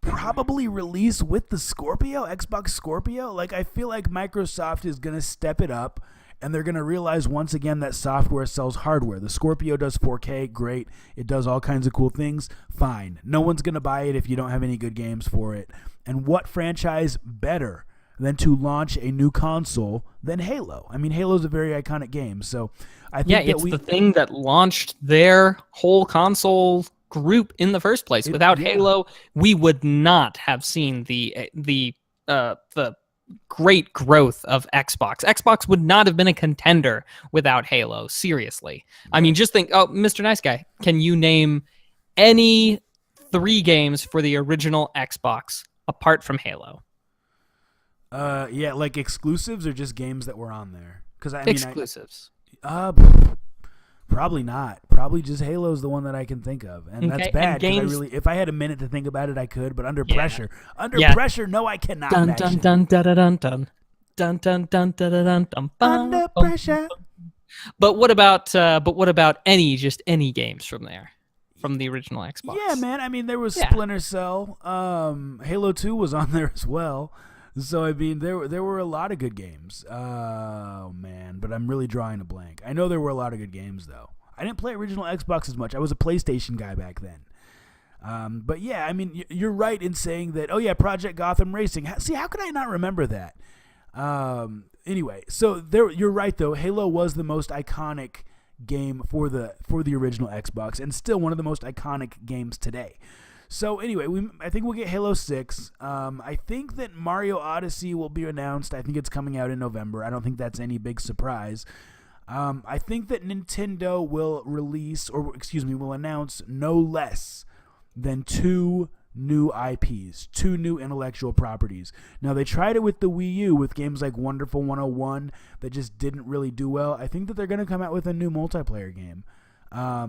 Speaker 2: probably release with the Scorpio, Xbox Scorpio. Like, I feel like Microsoft is going to step it up, and they're going to realize once again that software sells hardware. The Scorpio does 4K, great. It does all kinds of cool things, fine. No one's going to buy it if you don't have any good games for it. And what franchise better than to launch a new console than Halo? I mean, Halo's a very iconic game, so I think
Speaker 3: it's the thing that launched their whole console group in the first place. Without Halo, we would not have seen the great growth of Xbox. Xbox would not have been a contender without Halo. Seriously. I mean, just think, Mr. Nice Guy, can you name any 3 games for the original Xbox apart from Halo?
Speaker 2: Yeah, like exclusives or just games that were on there? Because
Speaker 3: exclusives.
Speaker 2: Probably not. Probably just Halo's the one that I can think of, and that's bad. Because if I had a minute to think about it, I could. But under pressure, no, I cannot.
Speaker 3: Dun dun dun dun dun dun dun dun dun dun dun.
Speaker 2: Under pressure.
Speaker 3: But what about any games from there, from the original Xbox?
Speaker 2: Yeah, man. I mean, there was Splinter Cell. Halo 2 was on there as well. So, I mean, there were a lot of good games. Oh, man. But I'm really drawing a blank. I know there were a lot of good games, though. I didn't play original Xbox as much. I was a PlayStation guy back then. But, yeah, I mean, you're right in saying that, Project Gotham Racing. See, how could I not remember that? Anyway, so you're right, though. Halo was the most iconic game for the original Xbox and still one of the most iconic games today. So anyway, I think we'll get Halo 6. I think that Mario Odyssey will be announced. I think it's coming out in November. I don't think that's any big surprise. I think that Nintendo will will announce no less than 2 new IPs, 2 new intellectual properties. Now, they tried it with the Wii U with games like Wonderful 101 that just didn't really do well. I think that they're going to come out with a new multiplayer game.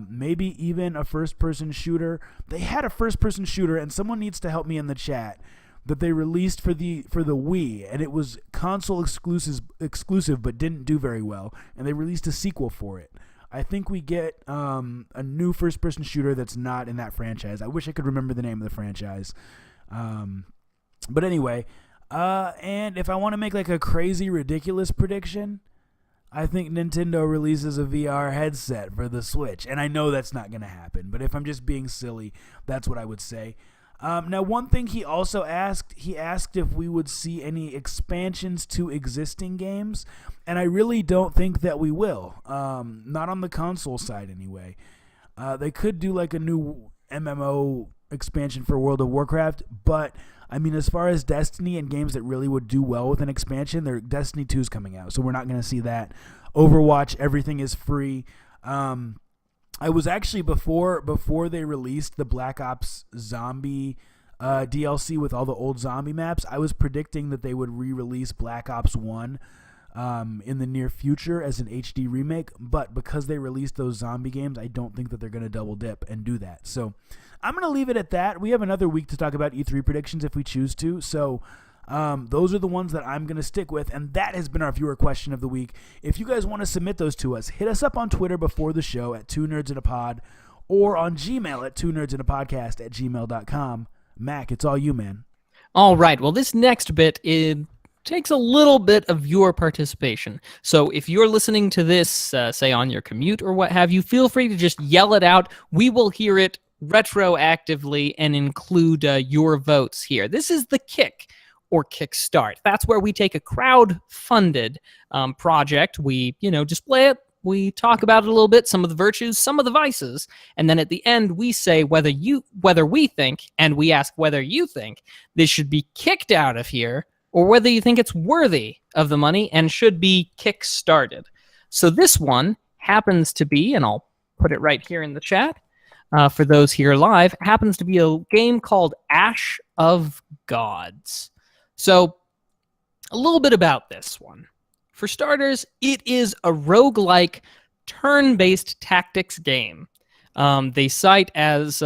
Speaker 2: Maybe even a first-person shooter. They had a first-person shooter, and someone needs to help me in the chat, that they released for the Wii, and it was console exclusive but didn't do very well, and they released a sequel for it. I think we get a new first-person shooter that's not in that franchise. I wish I could remember the name of the franchise. But anyway, and if I want to make like a crazy, ridiculous prediction, I think Nintendo releases a VR headset for the Switch. And I know that's not going to happen, but if I'm just being silly, that's what I would say. Now, one thing he also asked, if we would see any expansions to existing games, and I really don't think that we will. Not on the console side, anyway. They could do like a new MMO expansion for World of Warcraft, but I mean, as far as Destiny and games that really would do well with an expansion, Destiny 2 is coming out, so we're not going to see that. Overwatch, everything is free. I was actually, before they released the Black Ops Zombie DLC with all the old zombie maps, I was predicting that they would re-release Black Ops 1 in the near future as an HD remake, but because they released those zombie games, I don't think that they're going to double dip and do that. So I'm going to leave it at that. We have another week to talk about E3 predictions if we choose to, so those are the ones that I'm going to stick with, and that has been our viewer question of the week. If you guys want to submit those to us, hit us up on Twitter before the show at 2nerdsinapod, or on Gmail at 2nerdsinapodcast@gmail.com. Mac, it's all you, man.
Speaker 3: All right. Well, this next bit takes a little bit of your participation. So if you're listening to this, say on your commute or what have you, feel free to just yell it out. We will hear it retroactively and include your votes here. This is the Kick or Kickstart. That's where we take a crowd-funded project. We, display it. We talk about it a little bit, some of the virtues, some of the vices, and then at the end we say whether we think, and we ask whether you think this should be kicked out of here, or whether you think it's worthy of the money and should be kick-started. So this one happens to be, and I'll put it right here in the chat for those here live, happens to be a game called Ash of Gods. So a little bit about this one. For starters, it is a roguelike turn-based tactics game. They cite as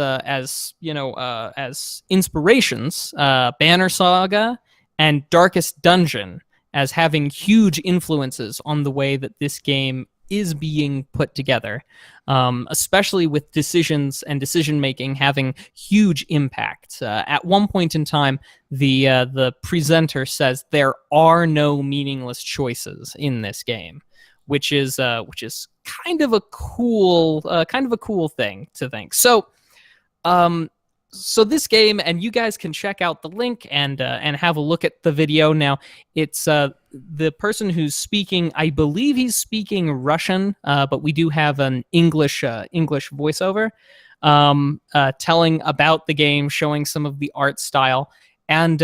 Speaker 3: inspirations Banner Saga and Darkest Dungeon as having huge influences on the way that this game is being put together, especially with decisions and decision-making having huge impact. At one point in time, the presenter says there are no meaningless choices in this game, which is kind of a cool thing to think. So this game, and you guys can check out the link and have a look at the video. Now, it's the person who's speaking. I believe he's speaking Russian, but we do have an English voiceover telling about the game, showing some of the art style. And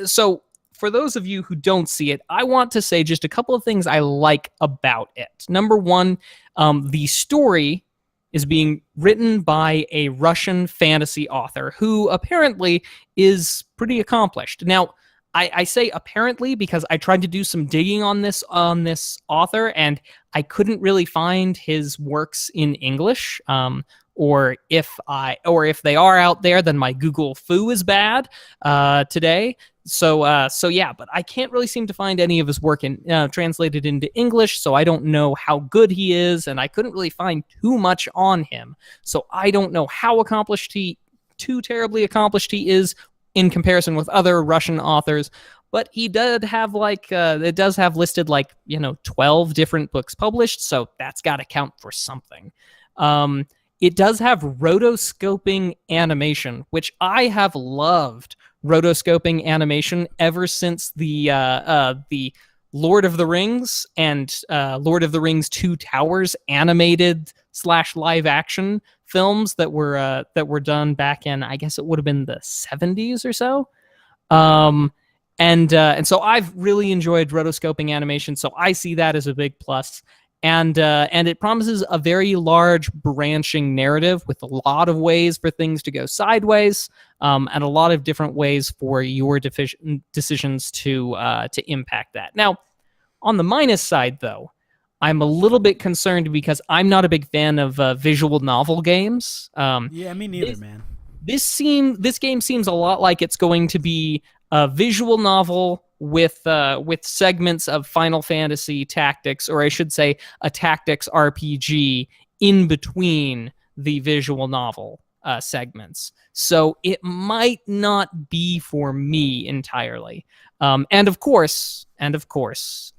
Speaker 3: so for those of you who don't see it, I want to say just a couple of things I like about it. Number one, the story is being written by a Russian fantasy author who apparently is pretty accomplished. Now, I say apparently because I tried to do some digging on this author, and I couldn't really find his works in English. Or if they are out there, then my Google foo is bad today. So yeah, but I can't really seem to find any of his work translated into English, so I don't know how good he is, and I couldn't really find too much on him. So I don't know how too terribly accomplished he is in comparison with other Russian authors, but he did have it does have listed 12 different books published, so that's got to count for something. It does have rotoscoping animation, which I have loved rotoscoping animation ever since the Lord of the Rings and Lord of the Rings 2 Towers animated / live action films that were done back in, I guess it would have been the 70s or so. And so I've really enjoyed rotoscoping animation, so I see that as a big plus. and it promises a very large branching narrative with a lot of ways for things to go sideways, and a lot of different ways for your decisions to impact that. Now, on the minus side, though, I'm a little bit concerned because I'm not a big fan of visual novel games.
Speaker 2: Yeah, me neither, man.
Speaker 3: This game seems a lot like it's going to be a visual novel with segments of Final Fantasy Tactics, or I should say a tactics RPG in between the visual novel segments. So it might not be for me entirely. And of course,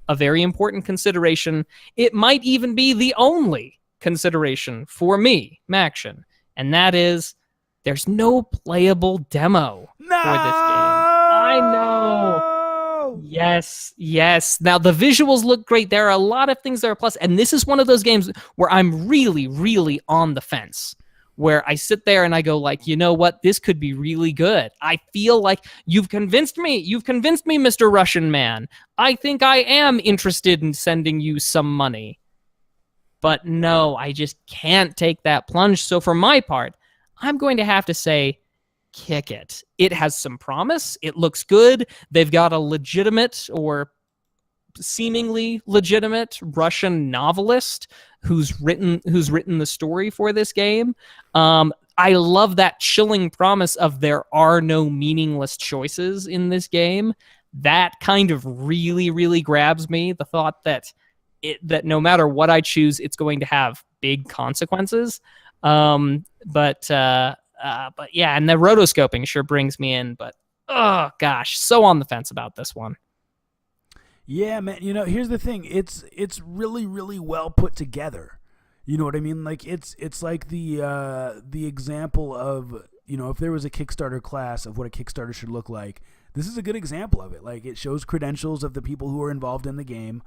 Speaker 3: a very important consideration, it might even be the only consideration for me, Maction, and that is there's no playable demo for this game. I know. Yes. Now, the visuals look great. There are a lot of things that are plus, and this is one of those games where I'm really, really on the fence, where I sit there and I go like, you know what? This could be really good. I feel like you've convinced me. You've convinced me, Mr. Russian man. I think I am interested in sending you some money. But no, I just can't take that plunge. So for my part, I'm going to have to say, kick it. It has some promise. It looks good. They've got a legitimate or seemingly legitimate Russian novelist who's written the story for this game. I love that chilling promise of there are no meaningless choices in this game. That kind of really, really grabs me. The thought that no matter what I choose, it's going to have big consequences. But yeah, and the rotoscoping sure brings me in, but oh gosh, so on the fence about this one.
Speaker 2: Yeah, man, here's the thing. It's really, really well put together. You know what I mean? Like it's like the example of, if there was a Kickstarter class of what a Kickstarter should look like, this is a good example of it. Like it shows credentials of the people who are involved in the game.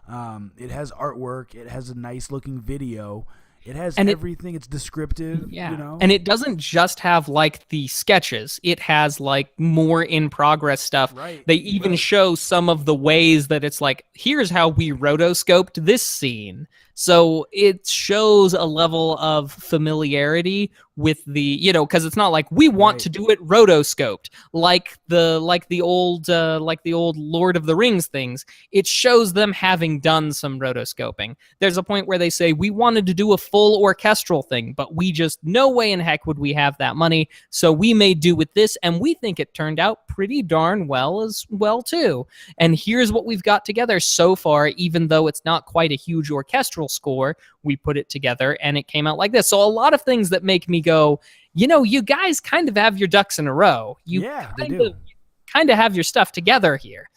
Speaker 2: It has artwork, it has a nice looking video. It has everything. It's descriptive,
Speaker 3: And it doesn't just have like the sketches. It has like more in progress stuff.
Speaker 2: Right.
Speaker 3: They even show some of the ways that it's like, here's how we rotoscoped this scene. So it shows a level of familiarity with the, because it's not like we want to do it rotoscoped like the old Lord of the Rings things. It shows them having done some rotoscoping. There's a point where they say we wanted to do a full orchestral thing, but we just no way in heck would we have that money, so we made do with this, and we think it turned out pretty darn well as well too. And here's what we've got together so far, even though it's not quite a huge orchestral score, we put it together and it came out like this. So a lot of things that make me go, you guys kind of have your ducks in a row. You kind of have your stuff together here.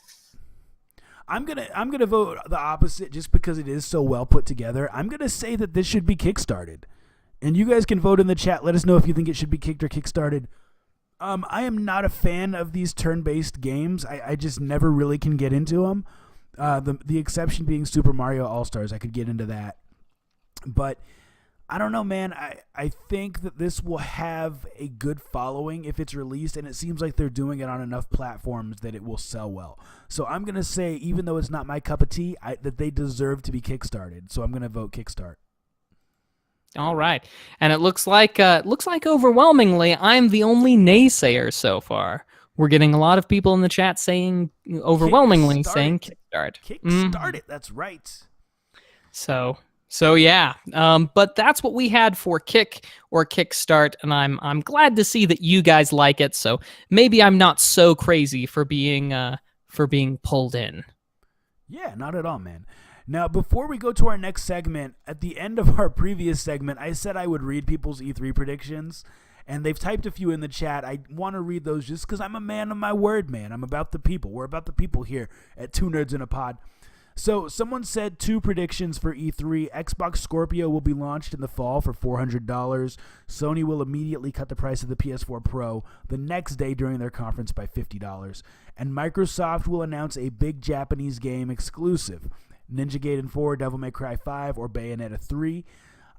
Speaker 2: I'm gonna vote the opposite just because it is so well put together. I'm gonna say that this should be kickstarted, and you guys can vote in the chat. Let us know if you think it should be kicked or kickstarted. I am not a fan of these turn-based games. I just never really can get into them. The exception being Super Mario All-Stars. I could get into that. But I don't know, man. I think that this will have a good following if it's released, and it seems like they're doing it on enough platforms that it will sell well. So I'm going to say, even though it's not my cup of tea, that they deserve to be kickstarted. So I'm going to vote kickstart.
Speaker 3: All right. And it looks like overwhelmingly I'm the only naysayer so far. We're getting a lot of people in the chat saying saying kickstart.
Speaker 2: Kickstart it. That's right.
Speaker 3: So yeah, but that's what we had for Kick or Kickstart, and I'm glad to see that you guys like it. So maybe I'm not so crazy for being pulled in.
Speaker 2: Yeah, not at all, man. Now, before we go to our next segment, at the end of our previous segment, I said I would read people's E3 predictions, and they've typed a few in the chat. I want to read those just because I'm a man of my word, man. I'm about the people. We're about the people here at Two Nerds in a Pod. So someone said 2 predictions for E3. Xbox Scorpio will be launched in the fall for $400. Sony will immediately cut the price of the PS4 Pro the next day during their conference by $50. And Microsoft will announce a big Japanese game exclusive. Ninja Gaiden 4, Devil May Cry 5, or Bayonetta 3.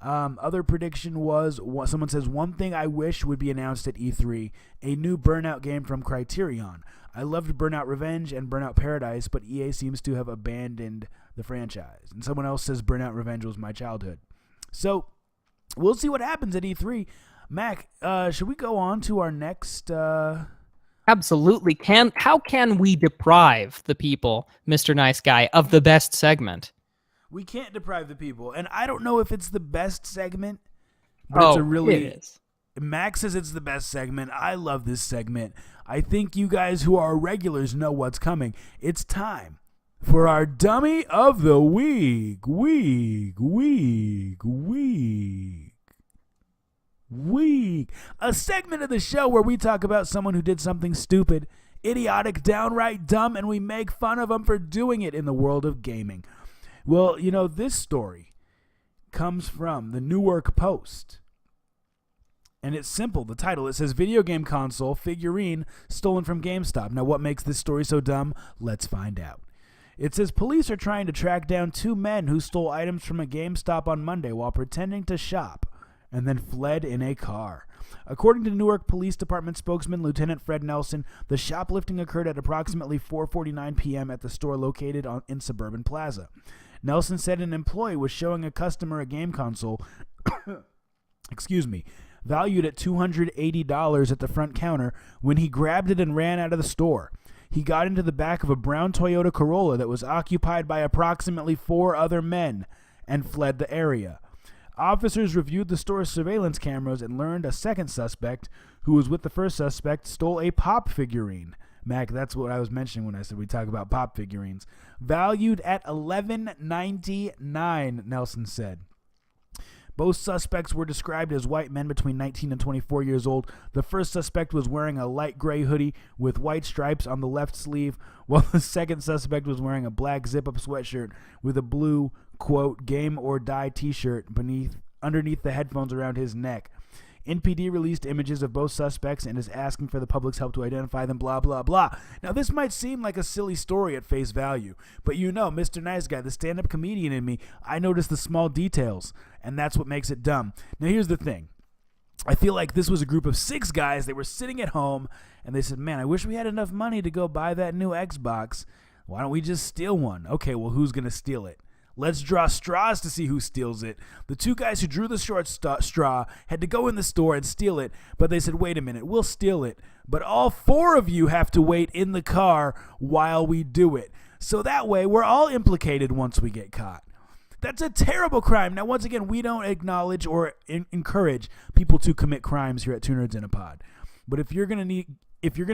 Speaker 2: Other prediction was, someone says, one thing I wish would be announced at E3, a new Burnout game from Criterion. I loved Burnout Revenge and Burnout Paradise, but EA seems to have abandoned the franchise. And someone else says Burnout Revenge was my childhood. So we'll see what happens at E3. Mac, should we go on to our next...
Speaker 3: Absolutely. How can we deprive the people, Mr. Nice Guy, of the best segment?
Speaker 2: We can't deprive the people. And I don't know if it's the best segment, but it's a really...
Speaker 3: It is.
Speaker 2: Max says it's the best segment. I love this segment. I think you guys who are regulars know what's coming. It's time for our Dummy of the Week. A segment of the show where we talk about someone who did something stupid, idiotic, downright dumb, and we make fun of them for doing it in the world of gaming. Well, this story comes from the Newark Post. And it's simple. The title, it says, video game console figurine stolen from GameStop. Now, what makes this story so dumb? Let's find out. It says, police are trying to track down two men who stole items from a GameStop on Monday while pretending to shop and then fled in a car. According to Newark Police Department spokesman Lieutenant Fred Nelson, the shoplifting occurred at approximately 4:49 p.m. at the store located in Suburban Plaza. Nelson said an employee was showing a customer a game console valued at $280 at the front counter when he grabbed it and ran out of the store. He got into the back of a brown Toyota Corolla that was occupied by approximately 4 other men and fled the area. Officers reviewed the store's surveillance cameras and learned a second suspect, who was with the first suspect, stole a pop figurine. Mac, that's what I was mentioning when I said we talk about pop figurines. Valued at $11.99, Nelson said. Both suspects were described as white men between 19 and 24 years old. The first suspect was wearing a light gray hoodie with white stripes on the left sleeve, while the second suspect was wearing a black zip-up sweatshirt with a blue, quote, game or die t-shirt underneath the headphones around his neck. NPD released images of both suspects and is asking for the public's help to identify them, blah, blah, blah. Now, this might seem like a silly story at face value, but Mr. Nice Guy, the stand-up comedian in me, I notice the small details, and that's what makes it dumb. Now, here's the thing. I feel like this was a group of 6 guys. They were sitting at home, and they said, man, I wish we had enough money to go buy that new Xbox. Why don't we just steal one? Okay, well, who's going to steal it? Let's draw straws to see who steals it. The 2 guys who drew the short straw had to go in the store and steal it, but they said, wait a minute, we'll steal it, but all 4 of you have to wait in the car while we do it. So that way, we're all implicated once we get caught. That's a terrible crime. Now, once again, we don't acknowledge or encourage people to commit crimes here at Two Nerds in a Pod. But if you're gonna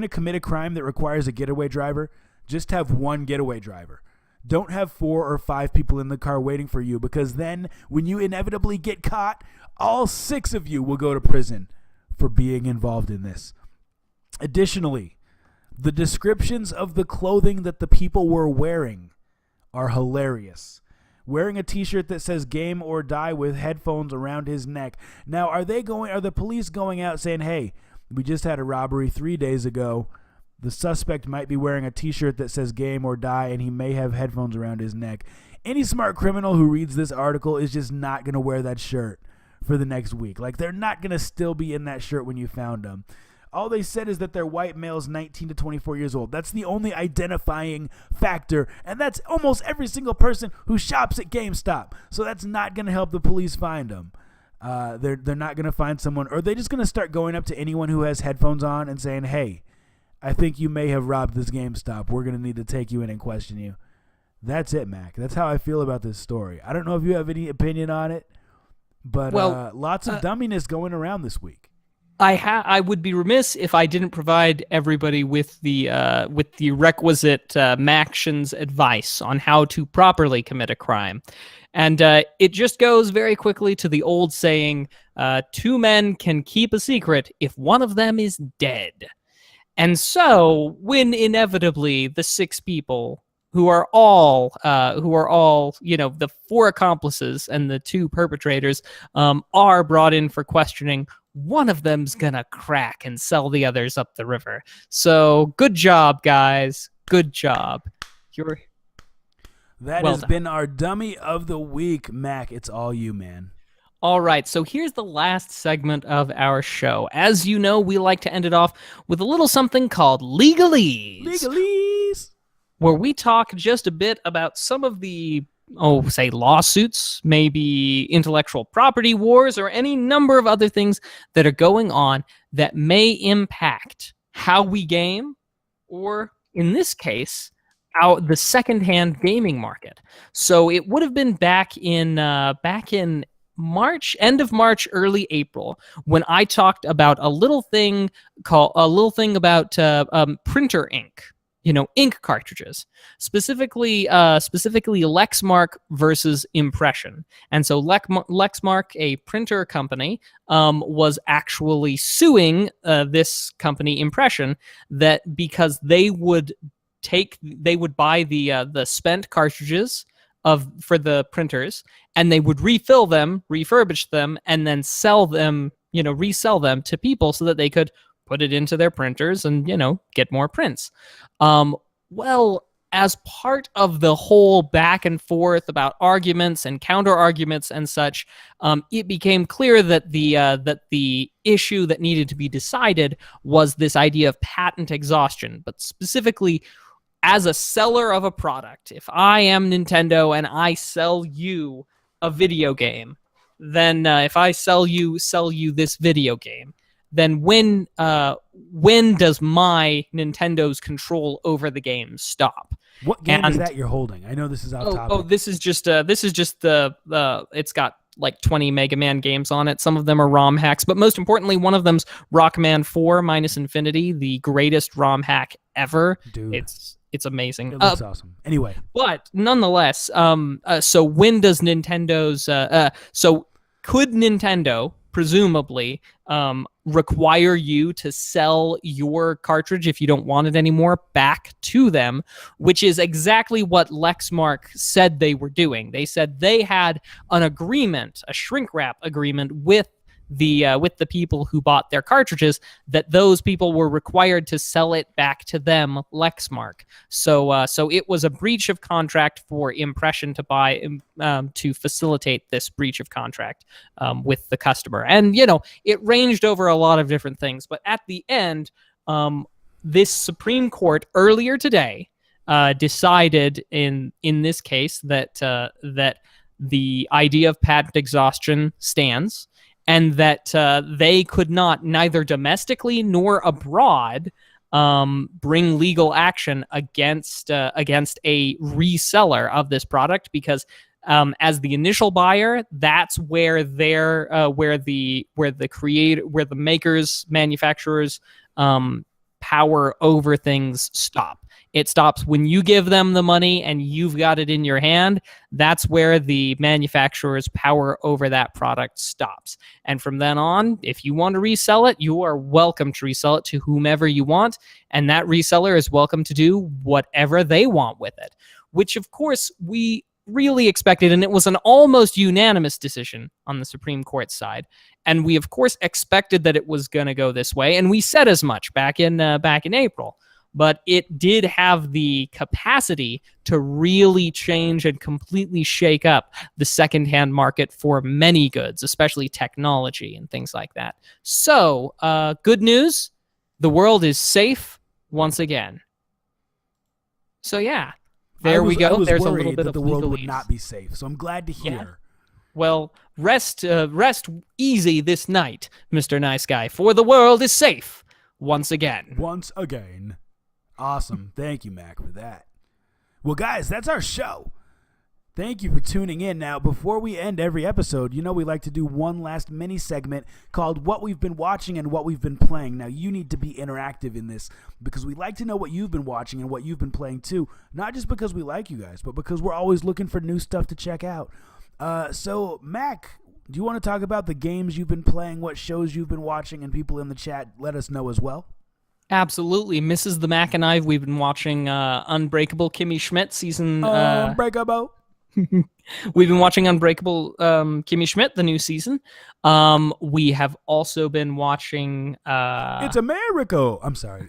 Speaker 2: commit a crime that requires a getaway driver, just have one getaway driver. Don't have 4 or 5 people in the car waiting for you, because then when you inevitably get caught, all 6 of you will go to prison for being involved in this. Additionally, the descriptions of the clothing that the people were wearing are hilarious. Wearing a t-shirt that says game or die with headphones around his neck. Now, are the police going out saying, hey, we just had a robbery 3 days ago. The suspect might be wearing a t-shirt that says game or die, and he may have headphones around his neck. Any smart criminal who reads this article is just not going to wear that shirt for the next week. Like, they're not going to still be in that shirt when you found them. All they said is that they're white males 19 to 24 years old. That's the only identifying factor, and that's almost every single person who shops at GameStop. So that's not going to help the police find them. They're not going to find someone, or they're just going to start going up to anyone who has headphones on and saying, hey, I think you may have robbed this GameStop. We're going to need to take you in and question you. That's it, Mac. That's how I feel about this story. I don't know if you have any opinion on it, but lots of dumminess going around this week.
Speaker 3: I would be remiss if I didn't provide everybody with the requisite Maction's advice on how to properly commit a crime. And it just goes very quickly to the old saying, 2 men can keep a secret if one of them is dead. And so, when inevitably the 6 people who are all, the 4 accomplices and the 2 perpetrators, are brought in for questioning, one of them's gonna crack and sell the others up the river. So, good job, guys. Good job.
Speaker 2: That has been our dummy of the week, Mac. It's all you, man.
Speaker 3: All right, so here's the last segment of our show. As you know, we like to end it off with a little something called Legalese.
Speaker 2: Legalese.
Speaker 3: Where we talk just a bit about some of the, say lawsuits, maybe intellectual property wars, or any number of other things that are going on that may impact how we game, or in this case, the secondhand gaming market. So it would have been back in March, end of March, early April, when I talked about a little thing about printer ink. Ink cartridges, specifically Lexmark versus Impression. And so Lexmark, a printer company, was actually suing this company Impression that because they would buy the spent cartridges for the printers, and they would refill them, refurbish them, and then sell them, resell them to people so that they could put it into their printers and, get more prints. Well, as part of the whole back and forth about arguments and counter arguments and such, it became clear that the issue that needed to be decided was this idea of patent exhaustion, but specifically as a seller of a product. If I am Nintendo and I sell you a video game, then if I sell you this video game, then when does my Nintendo's control over the game stop?
Speaker 2: What game is that you're holding? I know this is off topic.
Speaker 3: This is just the it's got like 20 Mega Man games on it. Some of them are ROM hacks, but most importantly, one of them's Rockman 4 Minus Infinity, the greatest ROM hack ever.
Speaker 2: Dude.
Speaker 3: It's amazing.
Speaker 2: It looks awesome. Anyway.
Speaker 3: But nonetheless, so when does so could Nintendo presumably require you to sell your cartridge if you don't want it anymore back to them, which is exactly what Lexmark said they were doing. They said they had an agreement, a shrink wrap agreement with the people who bought their cartridges, that those people were required to sell it back to them, Lexmark. So it was a breach of contract for Impression to buy to facilitate this breach of contract with the customer. And it ranged over a lot of different things, but at the end, this Supreme Court earlier today decided in this case that the idea of patent exhaustion stands, and that they could not, neither domestically nor abroad, bring legal action against a reseller of this product, because as the initial buyer, that's where the makers, manufacturers, power over things stop. It stops when you give them the money and you've got it in your hand. That's where the manufacturer's power over that product stops. And from then on, if you want to resell it, you are welcome to resell it to whomever you want. And that reseller is welcome to do whatever they want with it, which of course we really expected. And it was an almost unanimous decision on the Supreme Court side. And we of course expected that it was going to go this way. And we said as much back in April. But it did have the capacity to really change and completely shake up the secondhand market for many goods, especially technology and things like that. So, good news, the world is safe once again. So yeah, there we go. There's a little bit of
Speaker 2: the world
Speaker 3: legalese.
Speaker 2: would not be safe. So I'm glad to hear.
Speaker 3: Yeah. Well, rest easy this night, Mr. Nice Guy, for the world is safe once again.
Speaker 2: Once again. Awesome. Thank you, Mac, for that. Well, guys, that's our show. Thank you for tuning in. Now, before we end every episode, we like to do one last mini segment called What We've Been Watching and What We've Been Playing. Now, you need to be interactive in this because we like to know what you've been watching and what you've been playing too. Not just because we like you guys, but because we're always looking for new stuff to check out. So, Mac, do you want to talk about the games you've been playing, what shows you've been watching, and people in the chat let us know as well?
Speaker 3: Absolutely. Mrs. the Mac and I, we've been watching Unbreakable Kimmy Schmidt season.
Speaker 2: Unbreakable.
Speaker 3: We've been watching Unbreakable Kimmy Schmidt, the new season. We have also been watching...
Speaker 2: It's America. I'm sorry.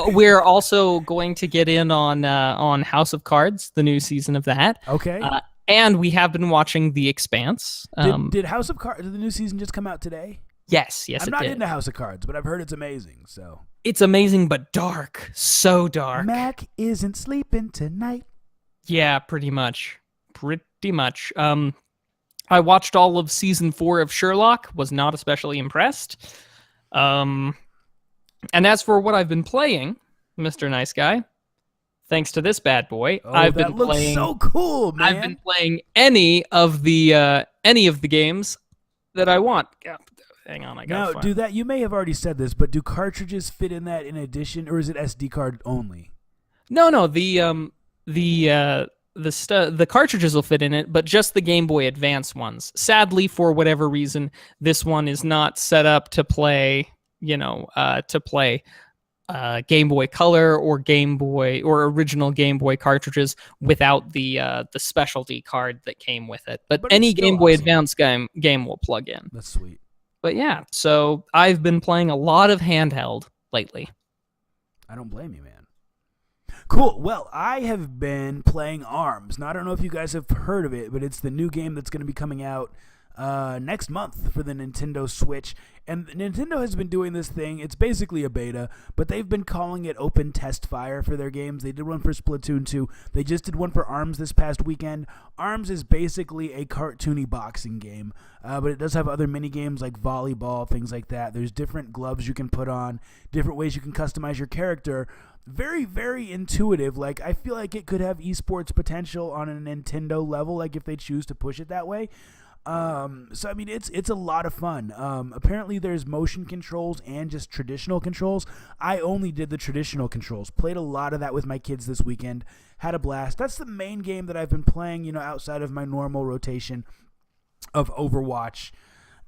Speaker 3: We're also going to get in on House of Cards, the new season of that.
Speaker 2: Okay.
Speaker 3: And we have been watching The Expanse.
Speaker 2: Did House of Cards, did the new season just come out today?
Speaker 3: Yes,
Speaker 2: I'm
Speaker 3: it
Speaker 2: not
Speaker 3: did.
Speaker 2: into House of Cards, but I've heard it's amazing. So
Speaker 3: It's amazing, but dark. So dark.
Speaker 2: Mac isn't sleeping tonight.
Speaker 3: Yeah, pretty much. Pretty much. I watched all of season 4 of Sherlock. Was not especially impressed. And as for what I've been playing, Mr. Nice Guy, thanks to this bad boy, I've been
Speaker 2: looks
Speaker 3: playing.
Speaker 2: so cool, man.
Speaker 3: I've been playing any of the games that I want. Yeah, hang on, I got.
Speaker 2: Now, do that. You may have already said this, but do cartridges fit in that in addition, or is it SD card only?
Speaker 3: No. The cartridges will fit in it, but just the Game Boy Advance ones. Sadly, for whatever reason, this one is not set up to play. Game Boy Color or Game Boy or original Game Boy cartridges without the specialty card that came with it. But any
Speaker 2: it's still
Speaker 3: Game Boy
Speaker 2: awesome.
Speaker 3: Advance game will plug in.
Speaker 2: That's sweet.
Speaker 3: But yeah, so I've been playing a lot of handheld lately.
Speaker 2: I don't blame you, man. Cool. Well, I have been playing ARMS. Now, I don't know if you guys have heard of it, but it's the new game that's going to be coming out next month for the Nintendo Switch. And Nintendo has been doing this thing. It's basically a beta, but they've been calling it open test fire for their games. They did one for Splatoon 2. They just did one for ARMS this past weekend. ARMS is basically a cartoony boxing game, but it does have other mini games like volleyball, things like that. There's different gloves you can put on, different ways you can customize your character. Very, very intuitive. Like, I feel like it could have esports potential on a Nintendo level, like if they choose to push it that way. So I mean, it's a lot of fun. Apparently there's motion controls and just traditional controls. I only did the traditional controls. Played a lot of that with my kids this weekend. Had a blast. That's the main game that I've been playing, outside of my normal rotation of Overwatch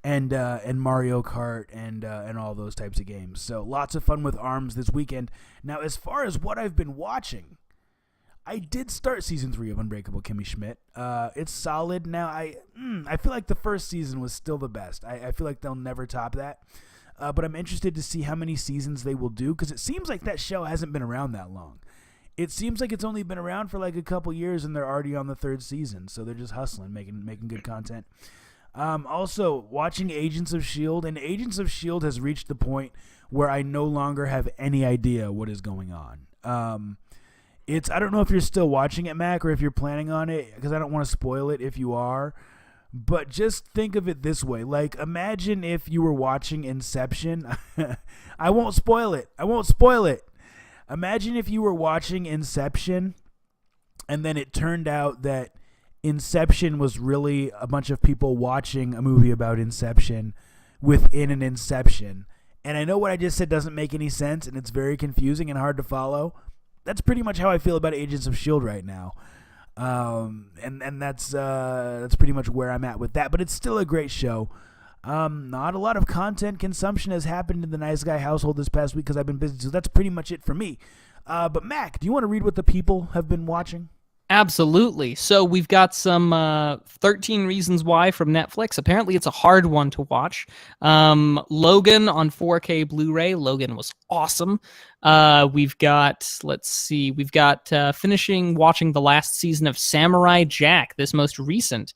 Speaker 2: and Mario Kart and all those types of games. So lots of fun with ARMS this weekend. Now, as far as what I've been watching, I did start season 3 of Unbreakable Kimmy Schmidt. It's solid. Now, I feel like the first season was still the best. I feel like they'll never top that. But I'm interested to see how many seasons they will do, because it seems like that show hasn't been around that long. It seems like it's only been around for like a couple years, and they're already on the 3rd season. So they're just hustling, making good content. Also, watching Agents of S.H.I.E.L.D., and Agents of S.H.I.E.L.D. has reached the point where I no longer have any idea what is going on. I don't know if you're still watching it, Mac, or if you're planning on it, because I don't want to spoil it if you are. But just think of it this way. Like, imagine if you were watching Inception. I won't spoil it. Imagine if you were watching Inception, and then it turned out that Inception was really a bunch of people watching a movie about Inception within an Inception. And I know what I just said doesn't make any sense, and it's very confusing and hard to follow. That's pretty much how I feel about Agents of S.H.I.E.L.D. right now. And that's pretty much where I'm at with that. But it's still a great show. Not a lot of content consumption has happened in the Nice Guy household this past week because I've been busy. So that's pretty much it for me. But Mac, do you want to read what the people have been watching?
Speaker 3: Absolutely. So we've got some 13 Reasons Why from Netflix. Apparently it's a hard one to watch. Logan on 4K Blu-ray. Logan was awesome. We've got finishing watching the last season of Samurai Jack, this most recent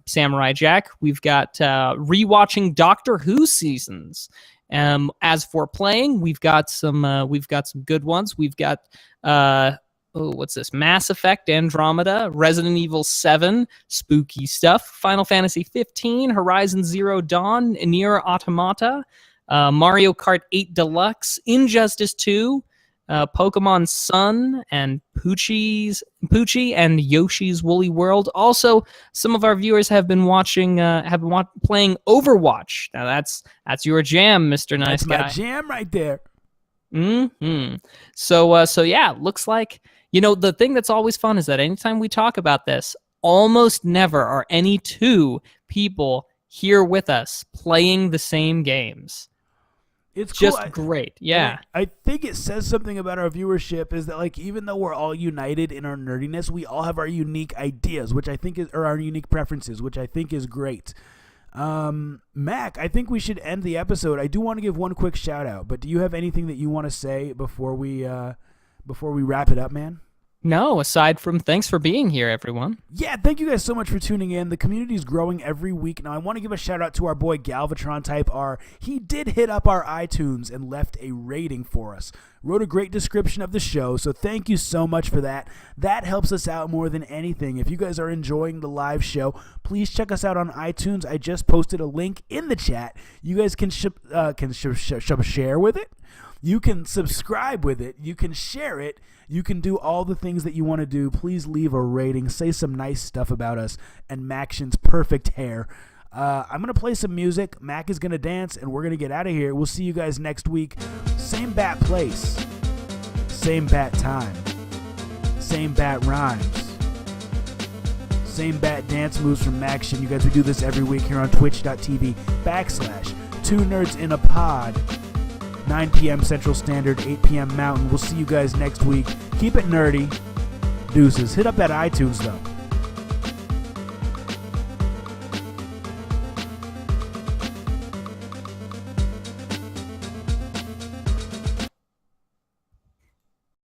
Speaker 3: Samurai Jack. We've got rewatching Doctor Who seasons. As for playing, we've got some good ones. We've got what's this? Mass Effect Andromeda, Resident Evil 7, spooky stuff, Final Fantasy 15, Horizon Zero Dawn, Nier Automata, Mario Kart 8 Deluxe, Injustice 2, Pokemon Sun, and Poochie and Yoshi's Woolly World. Also, some of our viewers have been playing Overwatch. Now that's your jam, Mr. Nice Guy.
Speaker 2: That's my jam right there.
Speaker 3: So yeah, looks like, the thing that's always fun is that anytime we talk about this, almost never are any two people here with us playing the same games.
Speaker 2: It's
Speaker 3: just
Speaker 2: cool.
Speaker 3: Great. Yeah.
Speaker 2: I think it says something about our viewership is that, like, even though we're all united in our nerdiness, we all have our unique ideas, which I think or our unique preferences, which I think is great. Mac, I think we should end the episode. I do want to give one quick shout out, but do you have anything that you want to say before we wrap it up, man?
Speaker 3: No, aside from thanks for being here, everyone.
Speaker 2: Yeah, thank you guys so much for tuning in. The community is growing every week. Now, I want to give a shout out to our boy Galvatron Type R. He did hit up our iTunes and left a rating for us. Wrote a great description of the show, so thank you so much for that. That helps us out more than anything. If you guys are enjoying the live show, please check us out on iTunes. I just posted a link in the chat. You guys can share with it. You can subscribe with it. You can share it. You can do all the things that you want to do. Please leave a rating. Say some nice stuff about us and Maction's perfect hair. I'm going to play some music. Mac is going to dance, and we're going to get out of here. We'll see you guys next week. Same bat place. Same bat time. Same bat rhymes. Same bat dance moves from Maction. You guys, we do this every week here on twitch.tv/2nerdsinapod. 9 p.m. Central Standard, 8 p.m. Mountain. We'll see you guys next week. Keep it nerdy. Deuces. Hit up that iTunes, though.